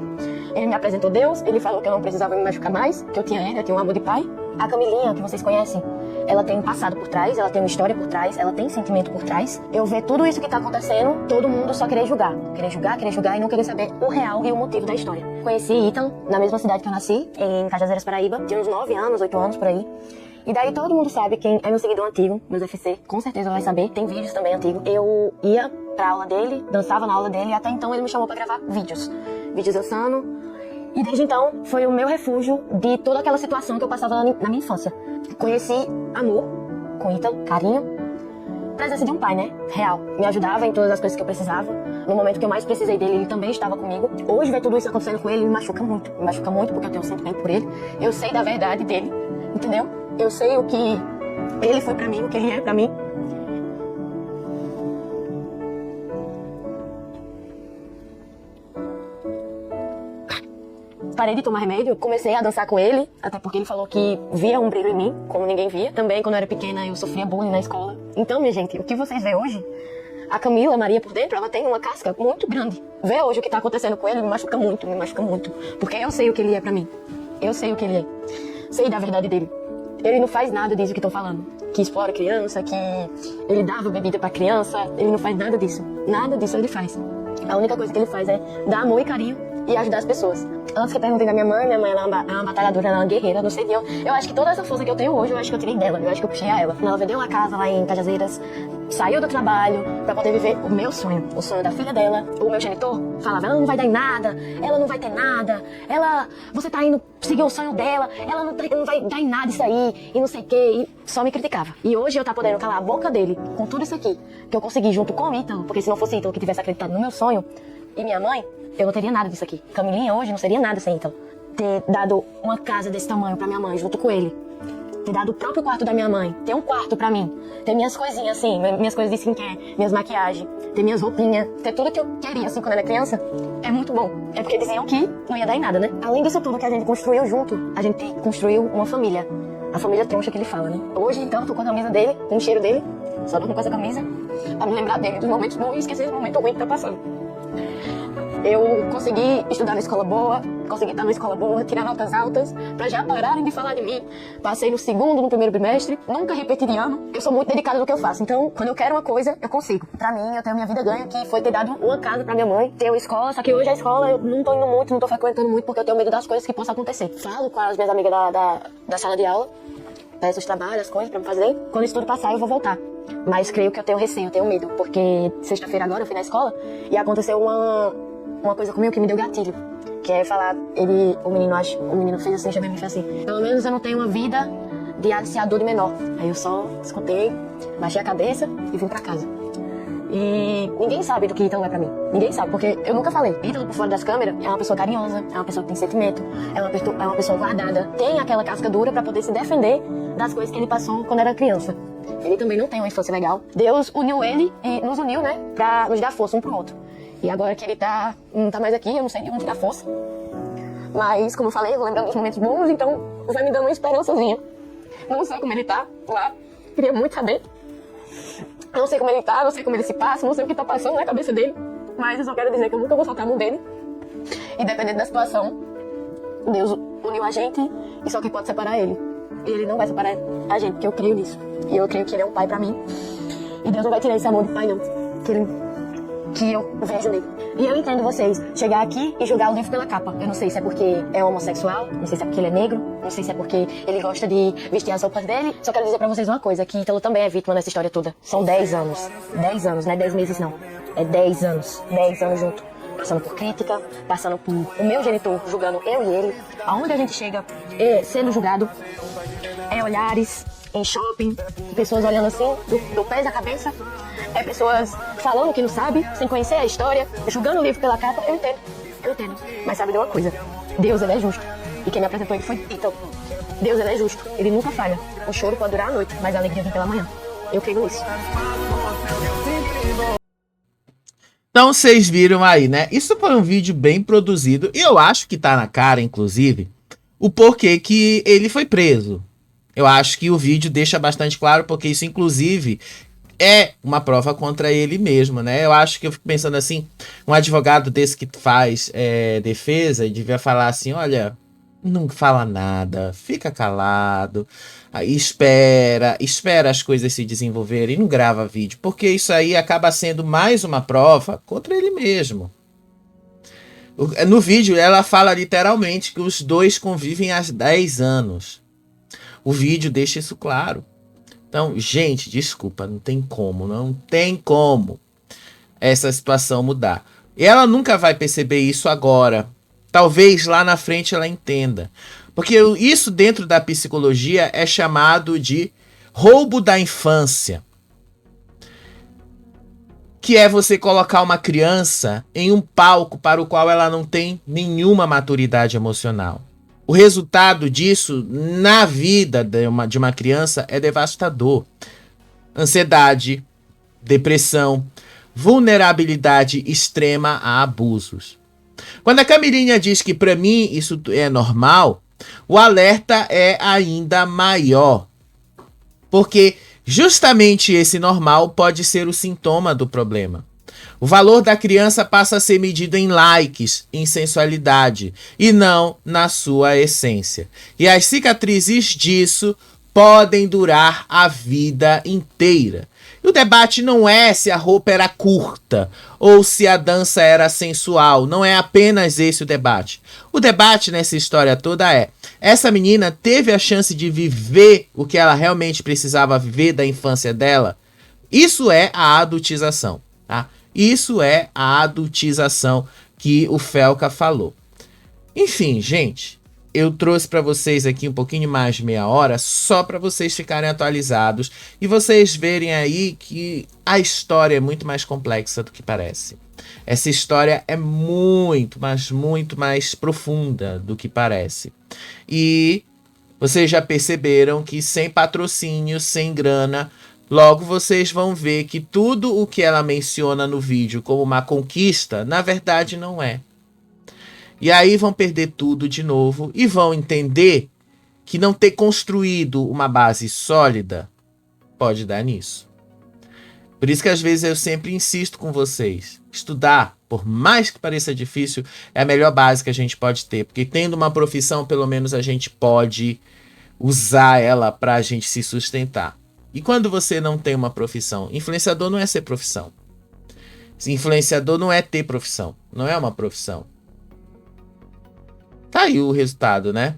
Ele me apresentou Deus, ele falou que eu não precisava me machucar mais, que eu tinha ele, eu tinha um amor de pai. A Camilinha, que vocês conhecem, ela tem um passado por trás, ela tem uma história por trás, ela tem sentimento por trás. Eu ver tudo isso que tá acontecendo, todo mundo só querer julgar. Querer julgar e não querer saber o real e o motivo da história. Conheci Ítalo na mesma cidade que eu nasci, em Cajazeiras, Paraíba, tinha uns 9 anos, 8 anos por aí. E daí todo mundo sabe, quem é meu seguidor antigo, meus FC, com certeza vai saber, tem vídeos também antigos. Eu ia pra aula dele, dançava na aula dele, e até então ele me chamou pra gravar vídeos dançando. E desde então foi o meu refúgio de toda aquela situação que eu passava na minha infância. Conheci amor com Ítalo, carinho, presença de um pai, né, real. Me ajudava em todas as coisas que eu precisava. No momento que eu mais precisei dele, ele também estava comigo. Hoje ver tudo isso acontecendo com ele me machuca muito porque eu tenho um sentimento por ele. Eu sei da verdade dele, entendeu? Eu sei o que ele foi pra mim, o que ele é pra mim. Parei de tomar remédio, comecei a dançar com ele, até porque ele falou que via um brilho em mim, como ninguém via. Também, quando eu era pequena, eu sofria bullying na escola. Então, minha gente, o que vocês veem hoje, a Camila Maria por dentro, ela tem uma casca muito grande. Ver hoje o que tá acontecendo com ele me machuca muito. Porque eu sei o que ele é pra mim. Eu sei o que ele é. Sei da verdade dele. Ele não faz nada disso que estão falando. Que explora criança, que ele dava bebida pra criança. Ele não faz nada disso. Nada disso ele faz. A única coisa que ele faz é dar amor e carinho e ajudar as pessoas. Antes que eu perguntei da minha mãe ela é uma batalhadora, ela é uma guerreira, não sei de onde. Eu acho que toda essa força que eu tenho hoje, eu acho que eu tirei dela. Eu acho que eu puxei a ela. Ela vendeu uma casa lá em Cajazeiras, saiu do trabalho pra poder viver o meu sonho, o sonho da filha dela. O meu genitor falava, ela não vai dar em nada, ela não vai ter nada, você tá indo seguir o sonho dela, ela não vai dar em nada isso aí, e não sei o que, e só me criticava. E hoje eu tá podendo calar a boca dele com tudo isso aqui, que eu consegui junto com o Ítalo, porque se não fosse Ítalo que tivesse acreditado no meu sonho, e minha mãe, eu não teria nada disso aqui. Camilinha hoje não seria nada sem Ítalo. Ter dado uma casa desse tamanho pra minha mãe junto com ele, ter dado o próprio quarto da minha mãe, ter um quarto pra mim, ter minhas coisinhas assim, minhas coisas de skincare, minhas maquiagens, ter minhas roupinhas, ter tudo que eu queria assim quando era criança, é muito bom. É porque diziam que não ia dar em nada, né? Além disso tudo que a gente construiu junto, a gente construiu uma família. A família troncha que ele fala, né? Hoje, então, eu tô com a camisa dele, com o cheiro dele, só tô com essa camisa, pra me lembrar dele, dos momentos bons e esquecer dos momentos ruins que tá passando. Eu consegui estudar na escola boa, consegui estar numa escola boa, tirar notas altas, pra já pararem de falar de mim. Passei no segundo, no primeiro bimestre, nunca repeti de ano. Eu sou muito dedicada no que eu faço, então quando eu quero uma coisa, eu consigo. Pra mim, eu tenho minha vida ganha, que foi ter dado uma casa pra minha mãe, ter uma escola, só que hoje a escola eu não tô indo muito, não tô frequentando muito, porque eu tenho medo das coisas que possam acontecer. Falo com as minhas amigas da sala de aula, peço os trabalhos, as coisas pra me fazer. Quando isso tudo passar, eu vou voltar. Mas creio que eu tenho receio, eu tenho medo, porque sexta-feira agora eu fui na escola e aconteceu uma coisa comigo que me deu gatilho. Que é falar, o menino fez assim, chamei me fez assim. Pelo menos eu não tenho uma vida de aliciador de menor. Aí eu só escutei, baixei a cabeça e vim pra casa. E ninguém sabe do que Ítalo é pra mim. Ninguém sabe, porque eu nunca falei. Ítalo, por fora das câmeras, é uma pessoa carinhosa, é uma pessoa que tem sentimento, é uma pessoa guardada, tem aquela casca dura pra poder se defender das coisas que ele passou quando era criança. Ele também não tem uma infância legal. Deus uniu ele e nos uniu, né, pra nos dar força um pro outro. E agora que ele não tá mais aqui, eu não sei de onde tirar força. Mas, como eu falei, eu vou lembrando dos momentos bons, então vai me dando uma esperançazinha. Não sei como ele tá lá, queria muito saber. Não sei como ele tá, não sei como ele se passa, não sei o que tá passando na cabeça dele. Mas eu só quero dizer que eu nunca vou soltar a mão dele. E dependendo da situação, Deus uniu a gente e só que pode separar ele. E ele não vai separar a gente, porque eu creio nisso. E eu creio que ele é um pai pra mim. E Deus não vai tirar esse amor do pai, não. Que eu vejo nele. E eu entendo vocês chegar aqui e julgar o livro pela capa. Eu não sei se é porque é homossexual, não sei se é porque ele é negro, não sei se é porque ele gosta de vestir as roupas dele. Só quero dizer pra vocês uma coisa, que Ítalo também é vítima nessa história toda. São 10 anos. 10 anos, não é 10 meses não. É 10 anos. 10 anos junto. Passando por crítica, passando por o meu genitor julgando eu e ele. Aonde a gente chega sendo julgado é olhares, em shopping, pessoas olhando assim, do pés à cabeça. É pessoas falando que não sabe, sem conhecer a história, julgando o livro pela capa. Eu entendo. Mas sabe de uma coisa? Deus, ele é justo. E quem me apresentou ele foi Ítalo. Deus, ele é justo. Ele nunca falha. O choro pode durar a noite, mas a alegria vem pela manhã. Eu creio nisso. Então vocês viram aí, né? Isso foi um vídeo bem produzido. E eu acho que tá na cara, inclusive, o porquê que ele foi preso. Eu acho que o vídeo deixa bastante claro, porque isso, inclusive, é uma prova contra ele mesmo, né? Eu acho que eu fico pensando assim, um advogado desse que faz defesa, devia falar assim, olha, não fala nada, fica calado, aí espera as coisas se desenvolverem e não grava vídeo, porque isso aí acaba sendo mais uma prova contra ele mesmo. No vídeo ela fala literalmente que os dois convivem há 10 anos. O vídeo deixa isso claro. Então, gente, desculpa, não tem como essa situação mudar. E ela nunca vai perceber isso agora. Talvez lá na frente ela entenda. Porque isso dentro da psicologia é chamado de roubo da infância. Que é você colocar uma criança em um palco para o qual ela não tem nenhuma maturidade emocional. O resultado disso na vida de uma criança é devastador. Ansiedade, depressão, vulnerabilidade extrema a abusos. Quando a Camilinha diz que para mim isso é normal, o alerta é ainda maior. Porque justamente esse normal pode ser o sintoma do problema. O valor da criança passa a ser medido em likes, em sensualidade, e não na sua essência. E as cicatrizes disso podem durar a vida inteira. E o debate não é se a roupa era curta ou se a dança era sensual. Não é apenas esse o debate. O debate nessa história toda é: essa menina teve a chance de viver o que ela realmente precisava viver da infância dela? Isso é a adultização, tá? Isso é a adultização que o Felca falou. Enfim, gente, eu trouxe para vocês aqui um pouquinho mais de meia hora só para vocês ficarem atualizados e vocês verem aí que a história é muito mais complexa do que parece. Essa história é muito, mas muito mais profunda do que parece. E vocês já perceberam que sem patrocínio, sem grana, logo vocês vão ver que tudo o que ela menciona no vídeo como uma conquista, na verdade não é. E aí vão perder tudo de novo e vão entender que não ter construído uma base sólida pode dar nisso. Por isso que às vezes eu sempre insisto com vocês. Estudar, por mais que pareça difícil, é a melhor base que a gente pode ter. Porque tendo uma profissão, pelo menos a gente pode usar ela para a gente se sustentar. E quando você não tem uma profissão? Influenciador não é ser profissão. Influenciador não é ter profissão. Não é uma profissão. Tá aí o resultado, né?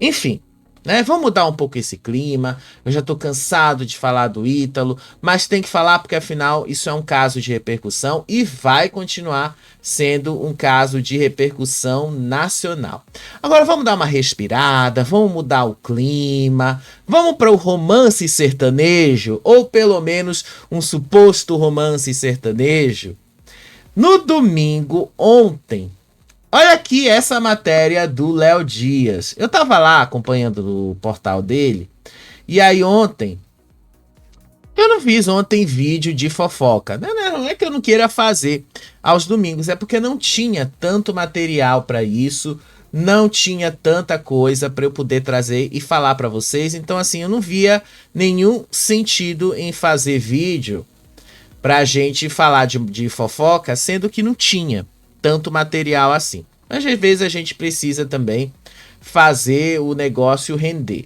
Enfim, né? Vamos mudar um pouco esse clima. Eu já tô cansado de falar do Ítalo, mas tem que falar porque afinal isso é um caso de repercussão e vai continuar sendo um caso de repercussão nacional. Agora vamos dar uma respirada, vamos mudar o clima, vamos para o romance sertanejo, ou pelo menos um suposto romance sertanejo. No domingo, ontem, olha aqui essa matéria do Léo Dias. Eu tava lá acompanhando o portal dele. E aí ontem... Eu não fiz ontem vídeo de fofoca. Não é que eu não queira fazer aos domingos. É porque não tinha tanto material para isso. Não tinha tanta coisa para eu poder trazer e falar para vocês. Então assim, eu não via nenhum sentido em fazer vídeo pra gente falar de fofoca. Sendo que não tinha tanto material assim. Mas às vezes a gente precisa também fazer o negócio render.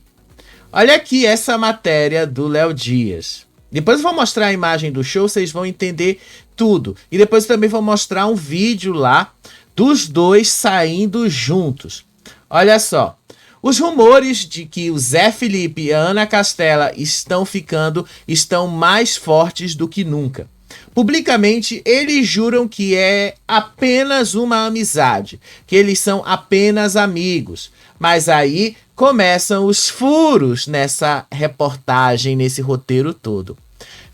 Olha aqui essa matéria do Léo Dias. Depois eu vou mostrar a imagem do show, vocês vão entender tudo. E depois eu também vou mostrar um vídeo lá dos dois saindo juntos. Olha só. Os rumores de que o Zé Felipe e a Ana Castela estão mais fortes do que nunca. Publicamente, eles juram que é apenas uma amizade, que eles são apenas amigos. Mas aí começam os furos nessa reportagem, nesse roteiro todo.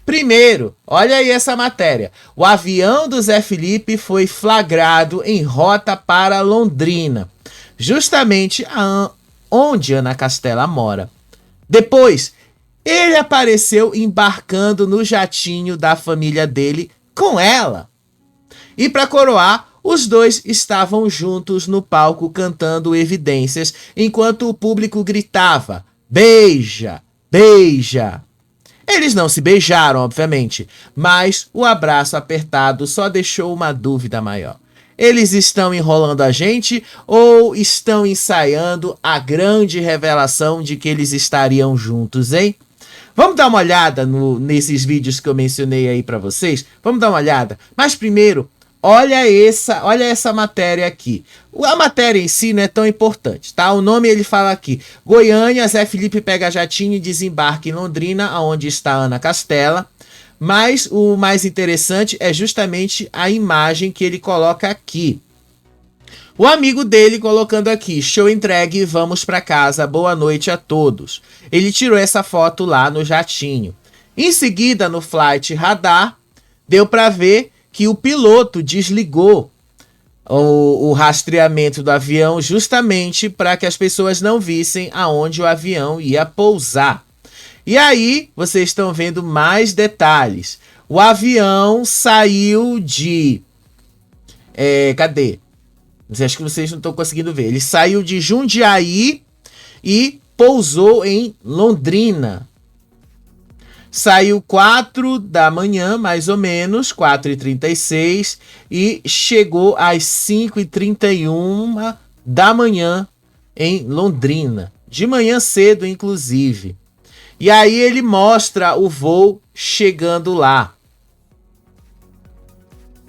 Primeiro, olha aí essa matéria. O avião do Zé Felipe foi flagrado em rota para Londrina, justamente onde Ana Castela mora. Depois, ele apareceu embarcando no jatinho da família dele com ela. E para coroar, os dois estavam juntos no palco cantando Evidências, enquanto o público gritava: beija, beija. Eles não se beijaram, obviamente, mas o abraço apertado só deixou uma dúvida maior. Eles estão enrolando a gente ou estão ensaiando a grande revelação de que eles estariam juntos, hein? Vamos dar uma olhada nesses vídeos que eu mencionei aí para vocês? Vamos dar uma olhada. Mas primeiro, olha essa matéria aqui. A matéria em si não é tão importante, tá? O nome ele fala aqui: Goiânia, Zé Felipe pega jatinho e desembarca em Londrina, onde está Ana Castela. Mas o mais interessante é justamente a imagem que ele coloca aqui. O amigo dele colocando aqui: show entregue, vamos para casa, boa noite a todos. Ele tirou essa foto lá no jatinho. Em seguida, no Flight Radar, deu para ver que o piloto desligou o rastreamento do avião justamente para que as pessoas não vissem aonde o avião ia pousar. E aí, vocês estão vendo mais detalhes. O avião saiu de... cadê? Acho que vocês não estão conseguindo ver. Ele saiu de Jundiaí e pousou em Londrina. Saiu 4 da manhã, mais ou menos, 4h36, e chegou às 5h31 da manhã em Londrina. De manhã cedo, inclusive. E aí ele mostra o voo chegando lá.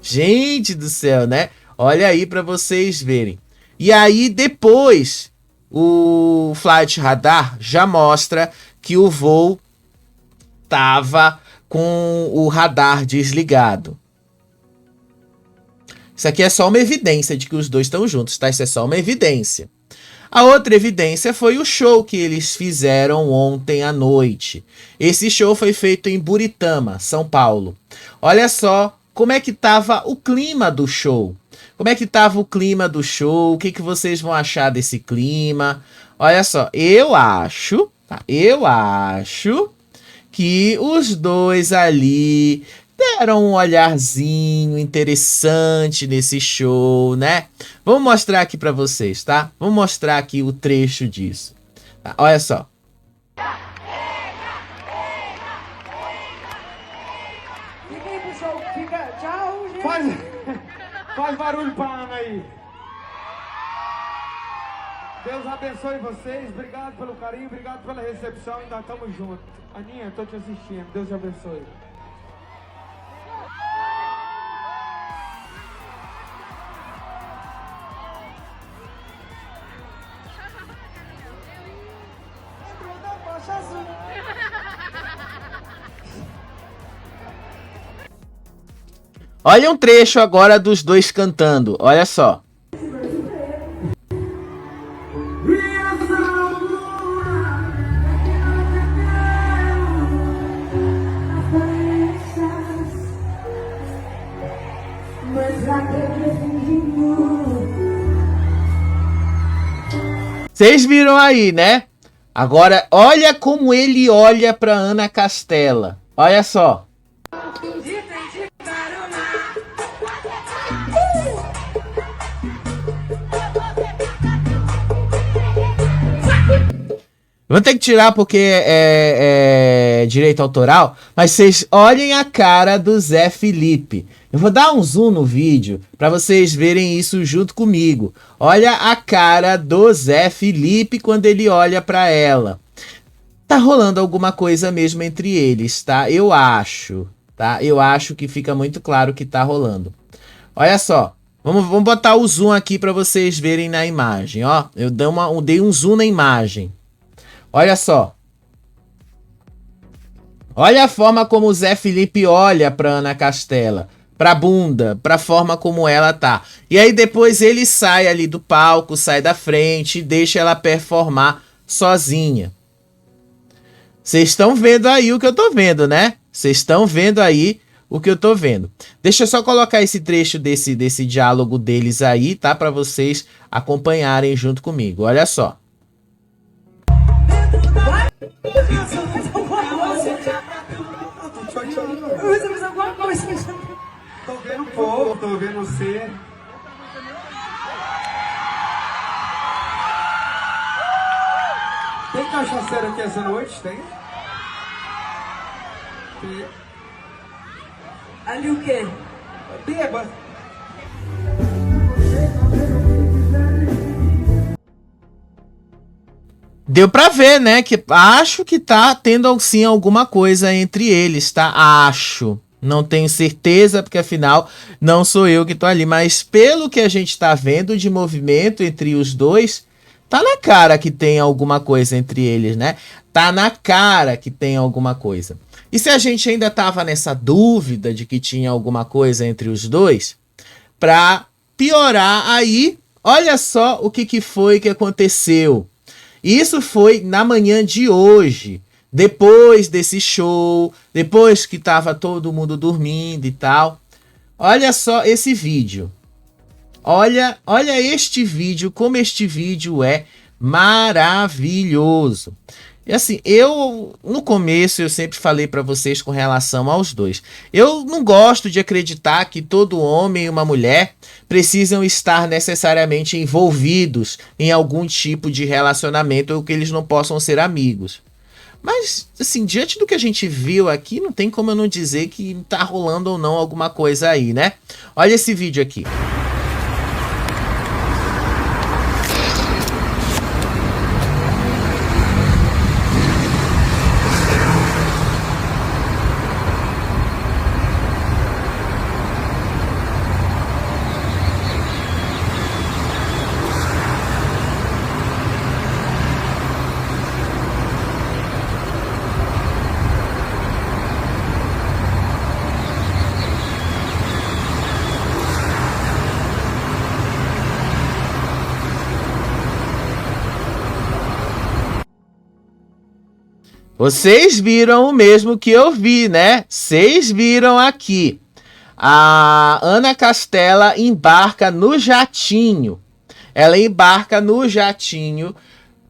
Gente do céu, né? Olha aí para vocês verem. E aí depois o Flight Radar já mostra que o voo tava com o radar desligado. Isso aqui é só uma evidência de que os dois estão juntos, tá? Isso é só uma evidência. A outra evidência foi o show que eles fizeram ontem à noite. Esse show foi feito em Buritama, São Paulo. Olha só como é que estava o clima do show. Como é que estava o clima do show? O que vocês vão achar desse clima? Olha só, eu acho que os dois ali deram um olharzinho interessante nesse show, né? Vamos mostrar aqui pra vocês, tá? Vamos mostrar aqui o trecho disso. Tá? Olha só. Faz barulho pra Ana aí. Deus abençoe vocês. Obrigado pelo carinho, obrigado pela recepção. Ainda estamos juntos. Aninha, tô te assistindo. Deus te abençoe. Olha um trecho agora dos dois cantando. Olha só. Vocês viram aí, né? Agora, olha como ele olha para Ana Castela. Olha só. Vou ter que tirar porque é direito autoral, mas vocês olhem a cara do Zé Felipe. Eu vou dar um zoom no vídeo para vocês verem isso junto comigo. Olha a cara do Zé Felipe quando ele olha para ela. Tá rolando alguma coisa mesmo entre eles, tá? Eu acho, tá? Eu acho que fica muito claro que tá rolando. Olha só. Vamos botar o zoom aqui para vocês verem na imagem, ó. Eu dei um zoom na imagem. Olha só. Olha a forma como o Zé Felipe olha pra Ana Castela. Pra bunda, pra forma como ela tá. E aí depois ele sai ali do palco, sai da frente e deixa ela performar sozinha. Vocês estão vendo aí o que eu tô vendo, né? Vocês estão vendo aí o que eu tô vendo. Deixa eu só colocar esse trecho desse diálogo deles aí, tá? Pra vocês acompanharem junto comigo. Olha só. Tô vendo o povo, tô vendo você. Tem cachaceiro aqui essa noite? Tem? Ali o quê? Beba. Deu pra ver, né? Que acho que tá tendo sim alguma coisa entre eles, tá? Acho. Não tenho certeza, porque afinal não sou eu que tô ali. Mas pelo que a gente tá vendo de movimento entre os dois, tá na cara que tem alguma coisa entre eles, né? Tá na cara que tem alguma coisa. E se a gente ainda tava nessa dúvida de que tinha alguma coisa entre os dois, pra piorar aí, olha só o que foi que aconteceu. Isso foi na manhã de hoje, depois desse show, depois que tava todo mundo dormindo e tal. Olha só esse vídeo. Olha este vídeo, como este vídeo é maravilhoso. E assim, no começo eu sempre falei para vocês com relação aos dois. Eu não gosto de acreditar que todo homem e uma mulher precisam estar necessariamente envolvidos em algum tipo de relacionamento ou que eles não possam ser amigos. Mas, assim, diante do que a gente viu aqui, não tem como eu não dizer que tá rolando ou não alguma coisa aí, né? Olha esse vídeo aqui. Vocês viram o mesmo que eu vi, né? Vocês viram aqui. A Ana Castela embarca no jatinho. Ela embarca no jatinho,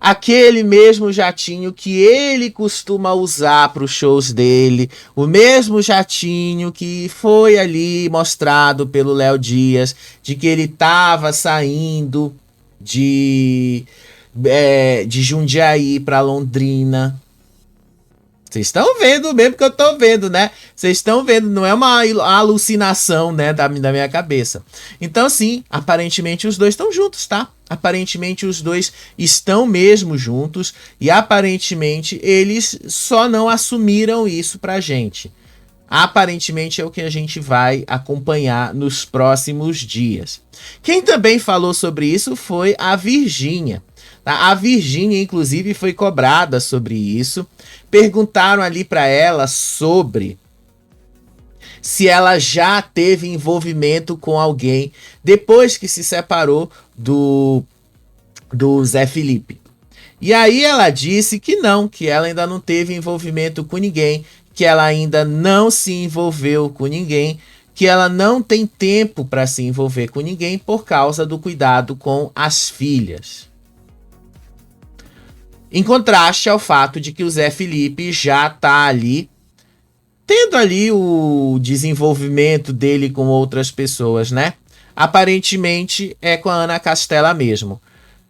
aquele mesmo jatinho que ele costuma usar para os shows dele, o mesmo jatinho que foi ali mostrado pelo Léo Dias, de que ele estava saindo de Jundiaí para Londrina. Vocês estão vendo mesmo que eu tô vendo, né? Vocês estão vendo, não é uma alucinação, né, da minha cabeça. Então, sim, aparentemente os dois estão juntos, tá? Aparentemente os dois estão mesmo juntos e aparentemente eles só não assumiram isso pra gente. Aparentemente é o que a gente vai acompanhar nos próximos dias. Quem também falou sobre isso foi a Virgínia. A Virgínia, inclusive, foi cobrada sobre isso. Perguntaram ali para ela sobre se ela já teve envolvimento com alguém depois que se separou do Zé Felipe. E aí ela disse que não, que ela ainda não teve envolvimento com ninguém, que ela ainda não se envolveu com ninguém, que ela não tem tempo para se envolver com ninguém por causa do cuidado com as filhas. Em contraste ao fato de que o Zé Felipe já tá ali, tendo ali o desenvolvimento dele com outras pessoas, né? Aparentemente é com a Ana Castela mesmo.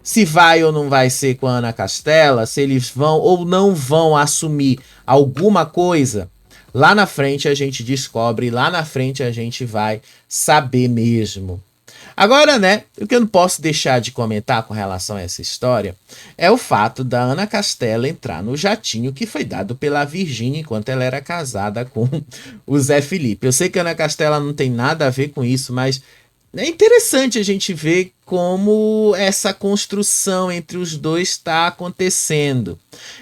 Se vai ou não vai ser com a Ana Castela, se eles vão ou não vão assumir alguma coisa, lá na frente a gente descobre, lá na frente a gente vai saber mesmo. Agora, né, o que eu não posso deixar de comentar com relação a essa história é o fato da Ana Castela entrar no jatinho que foi dado pela Virgínia enquanto ela era casada com o Zé Felipe. Eu sei que a Ana Castela não tem nada a ver com isso, mas é interessante a gente ver como essa construção entre os dois está acontecendo.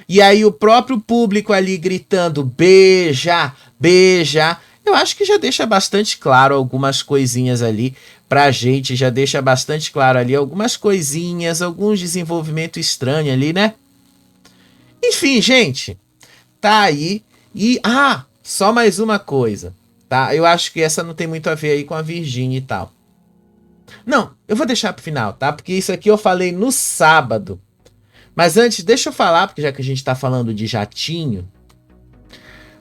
E aí o próprio público ali gritando beija, beija, eu acho que já deixa bastante claro algumas coisinhas ali pra gente, já deixa bastante claro ali algumas coisinhas, alguns desenvolvimento estranho ali, né? Enfim, gente, tá aí. E, só mais uma coisa, tá? Eu acho que essa não tem muito a ver aí com a Virgínia e tal. Não, eu vou deixar pro final, tá? Porque isso aqui eu falei no sábado. Mas antes, deixa eu falar, porque já que a gente tá falando de jatinho.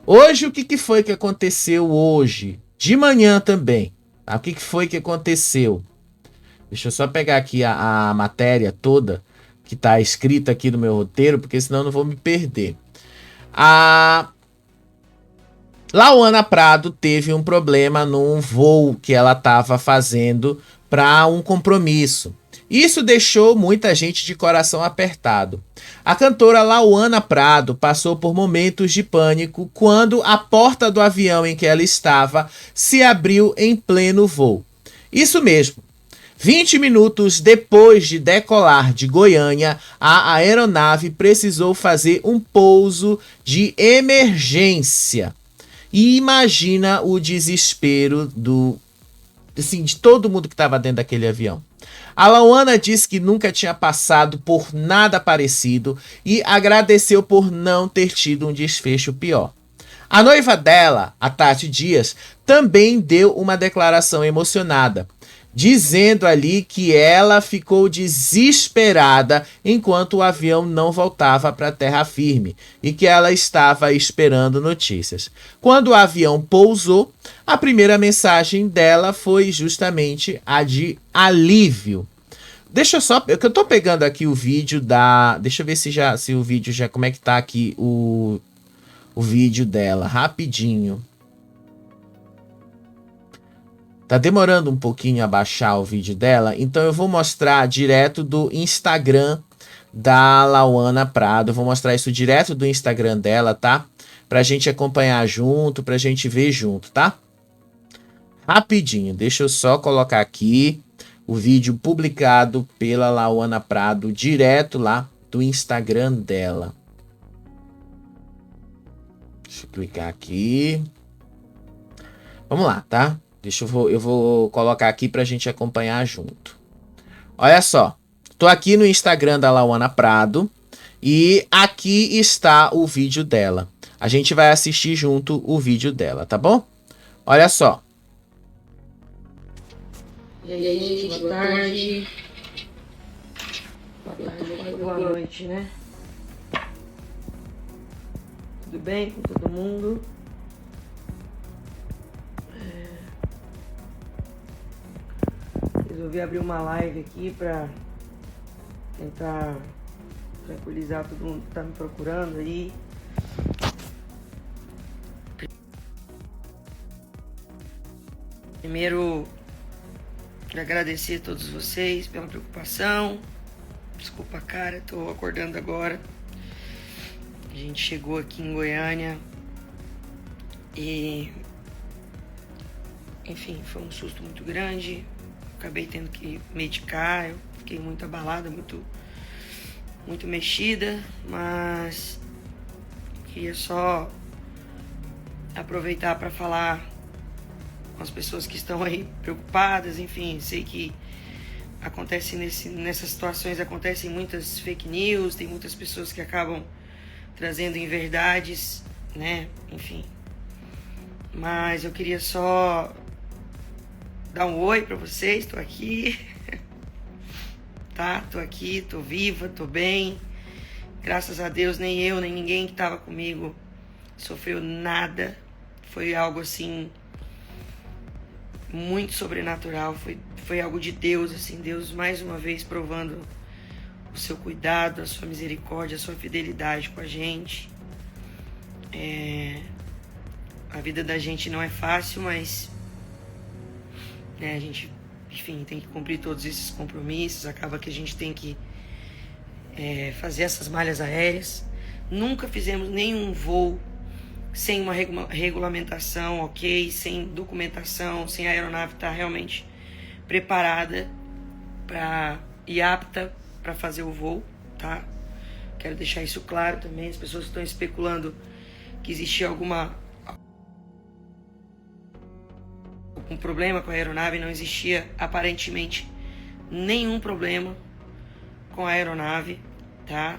Hoje, o que foi que aconteceu hoje? De manhã também. Tá? O que foi que aconteceu? Deixa eu só pegar aqui a matéria toda que tá escrita aqui no meu roteiro, porque senão eu não vou me perder. A Lauana Prado teve um problema num voo que ela estava fazendo para um compromisso. Isso deixou muita gente de coração apertado. A cantora Lauana Prado passou por momentos de pânico quando a porta do avião em que ela estava se abriu em pleno voo. Isso mesmo. 20 minutos depois de decolar de Goiânia, a aeronave precisou fazer um pouso de emergência. E imagina o desespero de todo mundo que estava dentro daquele avião. A Lauana disse que nunca tinha passado por nada parecido e agradeceu por não ter tido um desfecho pior. A noiva dela, a Tati Dias, também deu uma declaração emocionada, dizendo ali que ela ficou desesperada enquanto o avião não voltava para terra firme e que ela estava esperando notícias. Quando o avião pousou, a primeira mensagem dela foi justamente a de alívio. Deixa eu só, que eu tô pegando aqui o vídeo deixa eu ver se o vídeo já, como é que tá aqui o vídeo dela, rapidinho. Tá demorando um pouquinho a baixar o vídeo dela, então eu vou mostrar direto do Instagram da Lauana Prado. Eu vou mostrar isso direto do Instagram dela, tá? Pra gente acompanhar junto, pra gente ver junto, tá? Rapidinho, deixa eu só colocar aqui o vídeo publicado pela Lauana Prado, direto lá do Instagram dela. Deixa eu clicar aqui. Vamos lá, tá? Eu vou colocar aqui pra gente acompanhar junto. Olha só, tô aqui no Instagram da Lauana Prado E aqui está o vídeo dela. A gente vai assistir junto o vídeo dela, tá bom? Olha só. E aí, gente, boa tarde. Boa tarde, boa noite, né? Tudo bem com todo mundo? Resolvi abrir uma live aqui pra tentar tranquilizar todo mundo que tá me procurando aí. Primeiro, agradecer a todos vocês pela preocupação. Desculpa, cara, tô acordando agora. A gente chegou aqui em Goiânia e, enfim, foi um susto muito grande. Acabei tendo que medicar, eu fiquei muito abalada, muito mexida, mas queria só aproveitar para falar com as pessoas que estão aí preocupadas. Enfim, sei que acontece nessas situações, acontecem muitas fake news, tem muitas pessoas que acabam trazendo inverdades, né? Enfim, mas eu queria só dar um oi pra vocês. Tô aqui, tá? Tô aqui, tô viva, tô bem. Graças a Deus, nem eu, nem ninguém que tava comigo sofreu nada. Foi algo assim muito sobrenatural, foi algo de Deus, assim, Deus mais uma vez provando o seu cuidado, a sua misericórdia, a sua fidelidade com a gente. A vida da gente não é fácil, mas a gente, enfim, tem que cumprir todos esses compromissos. Acaba que a gente tem que fazer essas malhas aéreas. Nunca fizemos nenhum voo sem uma regulamentação, ok, sem documentação, sem a aeronave estar realmente preparada e apta para fazer o voo, tá? Quero deixar isso claro também. As pessoas estão especulando que existia algum problema com a aeronave. Não existia aparentemente nenhum problema com a aeronave, tá?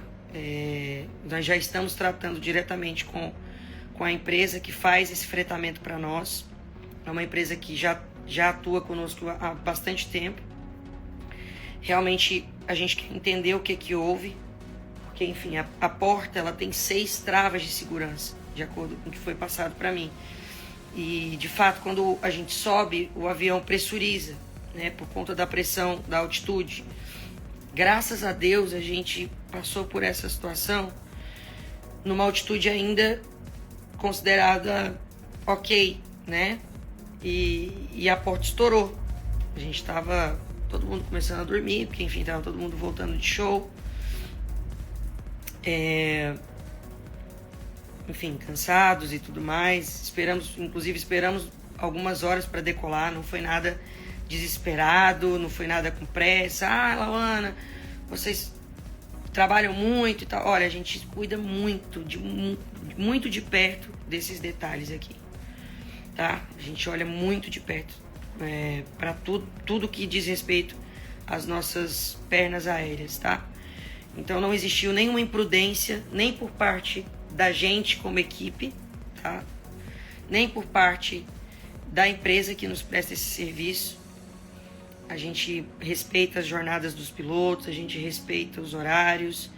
Nós já estamos tratando diretamente com a empresa que faz esse fretamento para nós. É uma empresa que já atua conosco há bastante tempo. Realmente a gente quer entender o que houve, porque, enfim, a porta ela tem 6 travas de segurança, de acordo com o que foi passado para mim. E, de fato, quando a gente sobe, o avião pressuriza, né, por conta da pressão, da altitude. Graças a Deus a gente passou por essa situação numa altitude ainda considerada ok, né? E a porta estourou. A gente tava todo mundo começando a dormir, porque, enfim, tava todo mundo voltando de show. Enfim, cansados e tudo mais. Inclusive esperamos algumas horas para decolar. Não foi nada desesperado, não foi nada com pressa. Lauana, vocês trabalham muito e tal. Olha, a gente cuida muito de perto desses detalhes aqui, tá? A gente olha muito de perto para tudo que diz respeito às nossas pernas aéreas, tá? Então não existiu nenhuma imprudência, nem por parte da gente como equipe, tá? Nem por parte da empresa que nos presta esse serviço. A gente respeita as jornadas dos pilotos, a gente respeita os horários,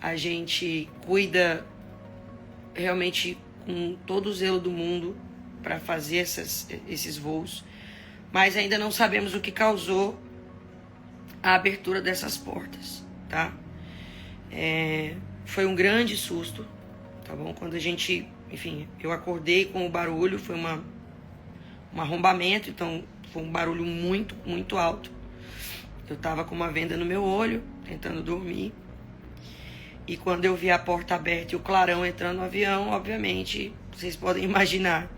a gente cuida realmente com todo o zelo do mundo para fazer esses voos, mas ainda não sabemos o que causou a abertura dessas portas, tá? Foi um grande susto, tá bom? Quando a gente, enfim, eu acordei com o barulho, foi um arrombamento, então foi um barulho muito, muito alto. Eu tava com uma venda no meu olho, tentando dormir. E quando eu vi a porta aberta e o clarão entrando no avião, obviamente, vocês podem imaginar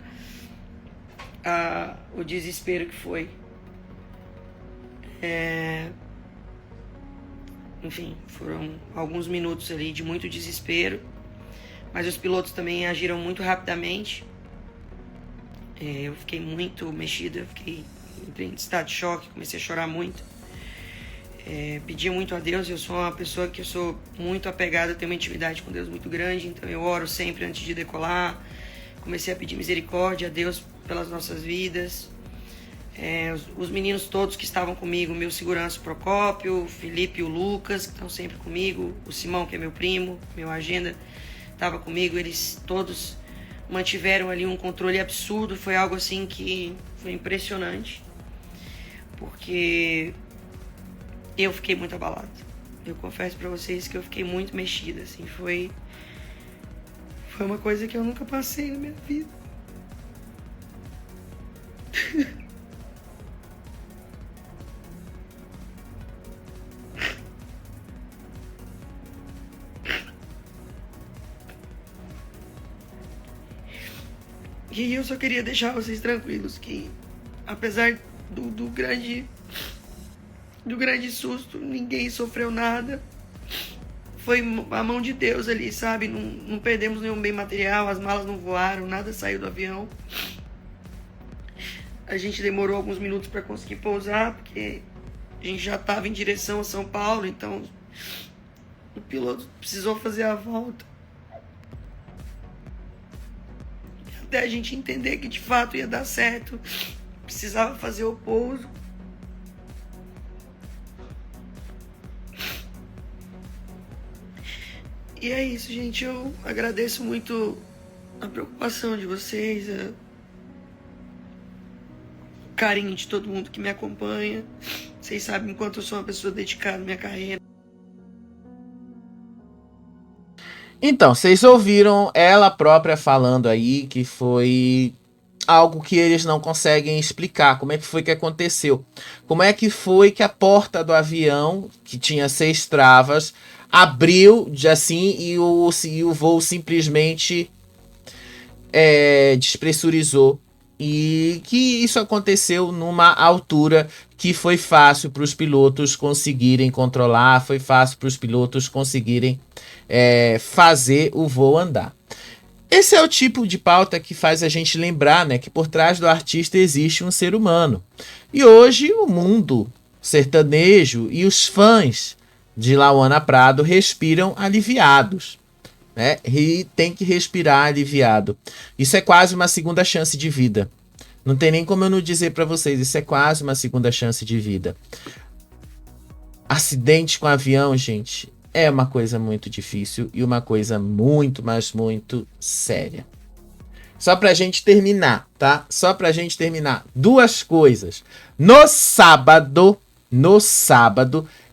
o desespero que foi. Enfim, foram alguns minutos ali de muito desespero, mas os pilotos também agiram muito rapidamente. Eu fiquei muito mexida, entrei em estado de choque, comecei a chorar muito. pedia muito a Deus. Eu sou uma pessoa que eu sou muito apegada, tenho uma intimidade com Deus muito grande, então eu oro sempre antes de decolar. Comecei a pedir misericórdia a Deus pelas nossas vidas. Os meninos todos que estavam comigo, meu segurança Procópio, o Felipe e o Lucas, que estão sempre comigo, o Simão, que é meu primo, meu agenda, estava comigo, eles todos mantiveram ali um controle absurdo. Foi algo assim que foi impressionante, porque eu fiquei muito abalada. Eu confesso para vocês que eu fiquei muito mexida, assim, foi uma coisa que eu nunca passei na minha vida. E eu só queria deixar vocês tranquilos que, apesar do grande susto, ninguém sofreu nada. Foi a mão de Deus ali, sabe? Não perdemos nenhum bem material, as malas não voaram, nada saiu do avião. A gente demorou alguns minutos para conseguir pousar, porque a gente já estava em direção a São Paulo, então o piloto precisou fazer a volta. Até a gente entender que de fato ia dar certo, precisava fazer o pouso. E é isso, gente. Eu agradeço muito a preocupação de vocês, o carinho de todo mundo que me acompanha. Vocês sabem o quanto eu sou uma pessoa dedicada à minha carreira. Então, vocês ouviram ela própria falando aí que foi algo que eles não conseguem explicar. Como é que foi que aconteceu? Como é que foi que a porta do avião, que tinha 6 travas, abriu de assim e o voo simplesmente despressurizou? E que isso aconteceu numa altura que foi fácil para os pilotos conseguirem controlar, foi fácil para os pilotos conseguirem fazer o voo andar. Esse é o tipo de pauta que faz a gente lembrar, né, que por trás do artista existe um ser humano. E hoje o mundo sertanejo e os fãs de Lauana Prado respiram aliviados, né? E tem que respirar aliviado. Isso é quase uma segunda chance de vida. Não tem nem como eu não dizer para vocês, isso é quase uma segunda chance de vida. Acidente com avião, gente, é uma coisa muito difícil e uma coisa muito, mas muito séria. Só pra gente terminar, tá? Só pra gente terminar. 2 coisas. No sábado,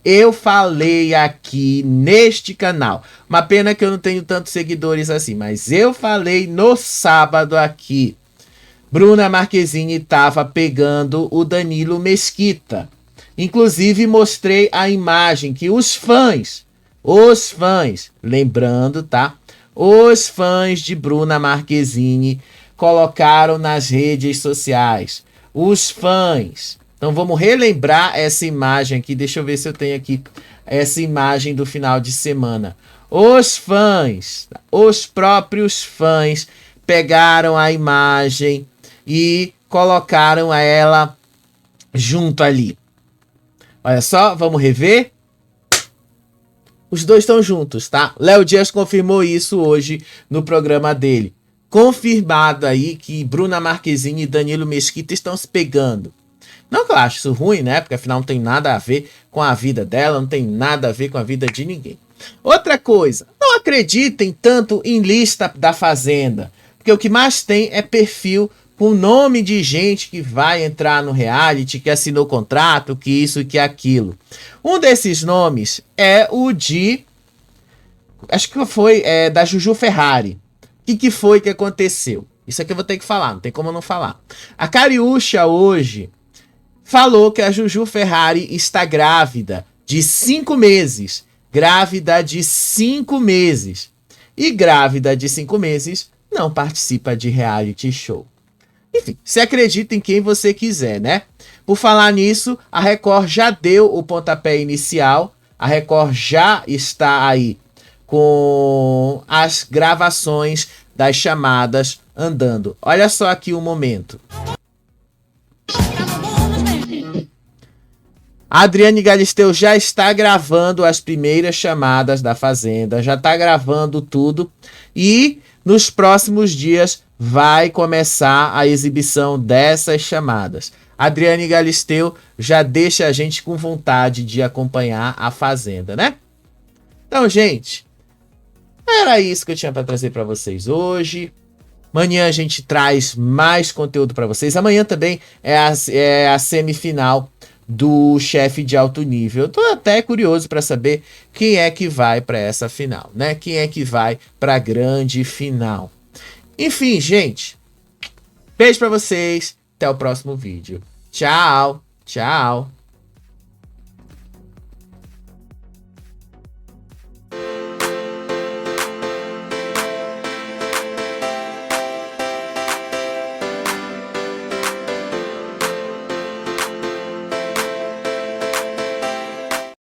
eu falei aqui neste canal. Uma pena que eu não tenho tantos seguidores assim, mas eu falei no sábado aqui. Bruna Marquezine estava pegando o Danilo Mesquita. Inclusive mostrei a imagem que os fãs, lembrando, tá? Os fãs de Bruna Marquezine colocaram nas redes sociais. Os fãs. Então vamos relembrar essa imagem aqui. Deixa eu ver se eu tenho aqui essa imagem do final de semana. Os fãs, os próprios fãs pegaram a imagem e colocaram ela junto ali. Olha só, vamos rever? Os dois estão juntos, tá? Léo Dias confirmou isso hoje no programa dele. Confirmado aí que Bruna Marquezine e Danilo Mesquita estão se pegando. Não que eu acho isso ruim, né? Porque afinal não tem nada a ver com a vida dela, não tem nada a ver com a vida de ninguém. Outra coisa, não acreditem tanto em lista da Fazenda. Porque o que mais tem é perfil com nome de gente que vai entrar no reality, que assinou contrato, que isso e que aquilo. Um desses nomes é o de... acho que foi da Juju Ferrari. O que foi que aconteceu? Isso aqui eu vou ter que falar, não tem como eu não falar. A Cariúcha hoje falou que a Juju Ferrari está grávida de 5 meses. Grávida de 5 meses. E grávida de 5 meses não participa de reality show. Enfim, se acredita em quem você quiser, né? Por falar nisso, a Record já deu o pontapé inicial. A Record já está aí com as gravações das chamadas andando. Olha só aqui o momento. A Adriane Galisteu já está gravando as primeiras chamadas da Fazenda, já está gravando tudo e nos próximos dias vai começar a exibição dessas chamadas. A Adriane Galisteu já deixa a gente com vontade de acompanhar a Fazenda, né? Então, gente, era isso que eu tinha para trazer para vocês hoje. Amanhã a gente traz mais conteúdo para vocês. Amanhã também é a semifinal do Chefe de Alto Nível. Eu tô até curioso para saber quem é que vai para essa final, né? Quem é que vai para a grande final. Enfim, gente. Beijo para vocês. Até o próximo vídeo. Tchau. Tchau.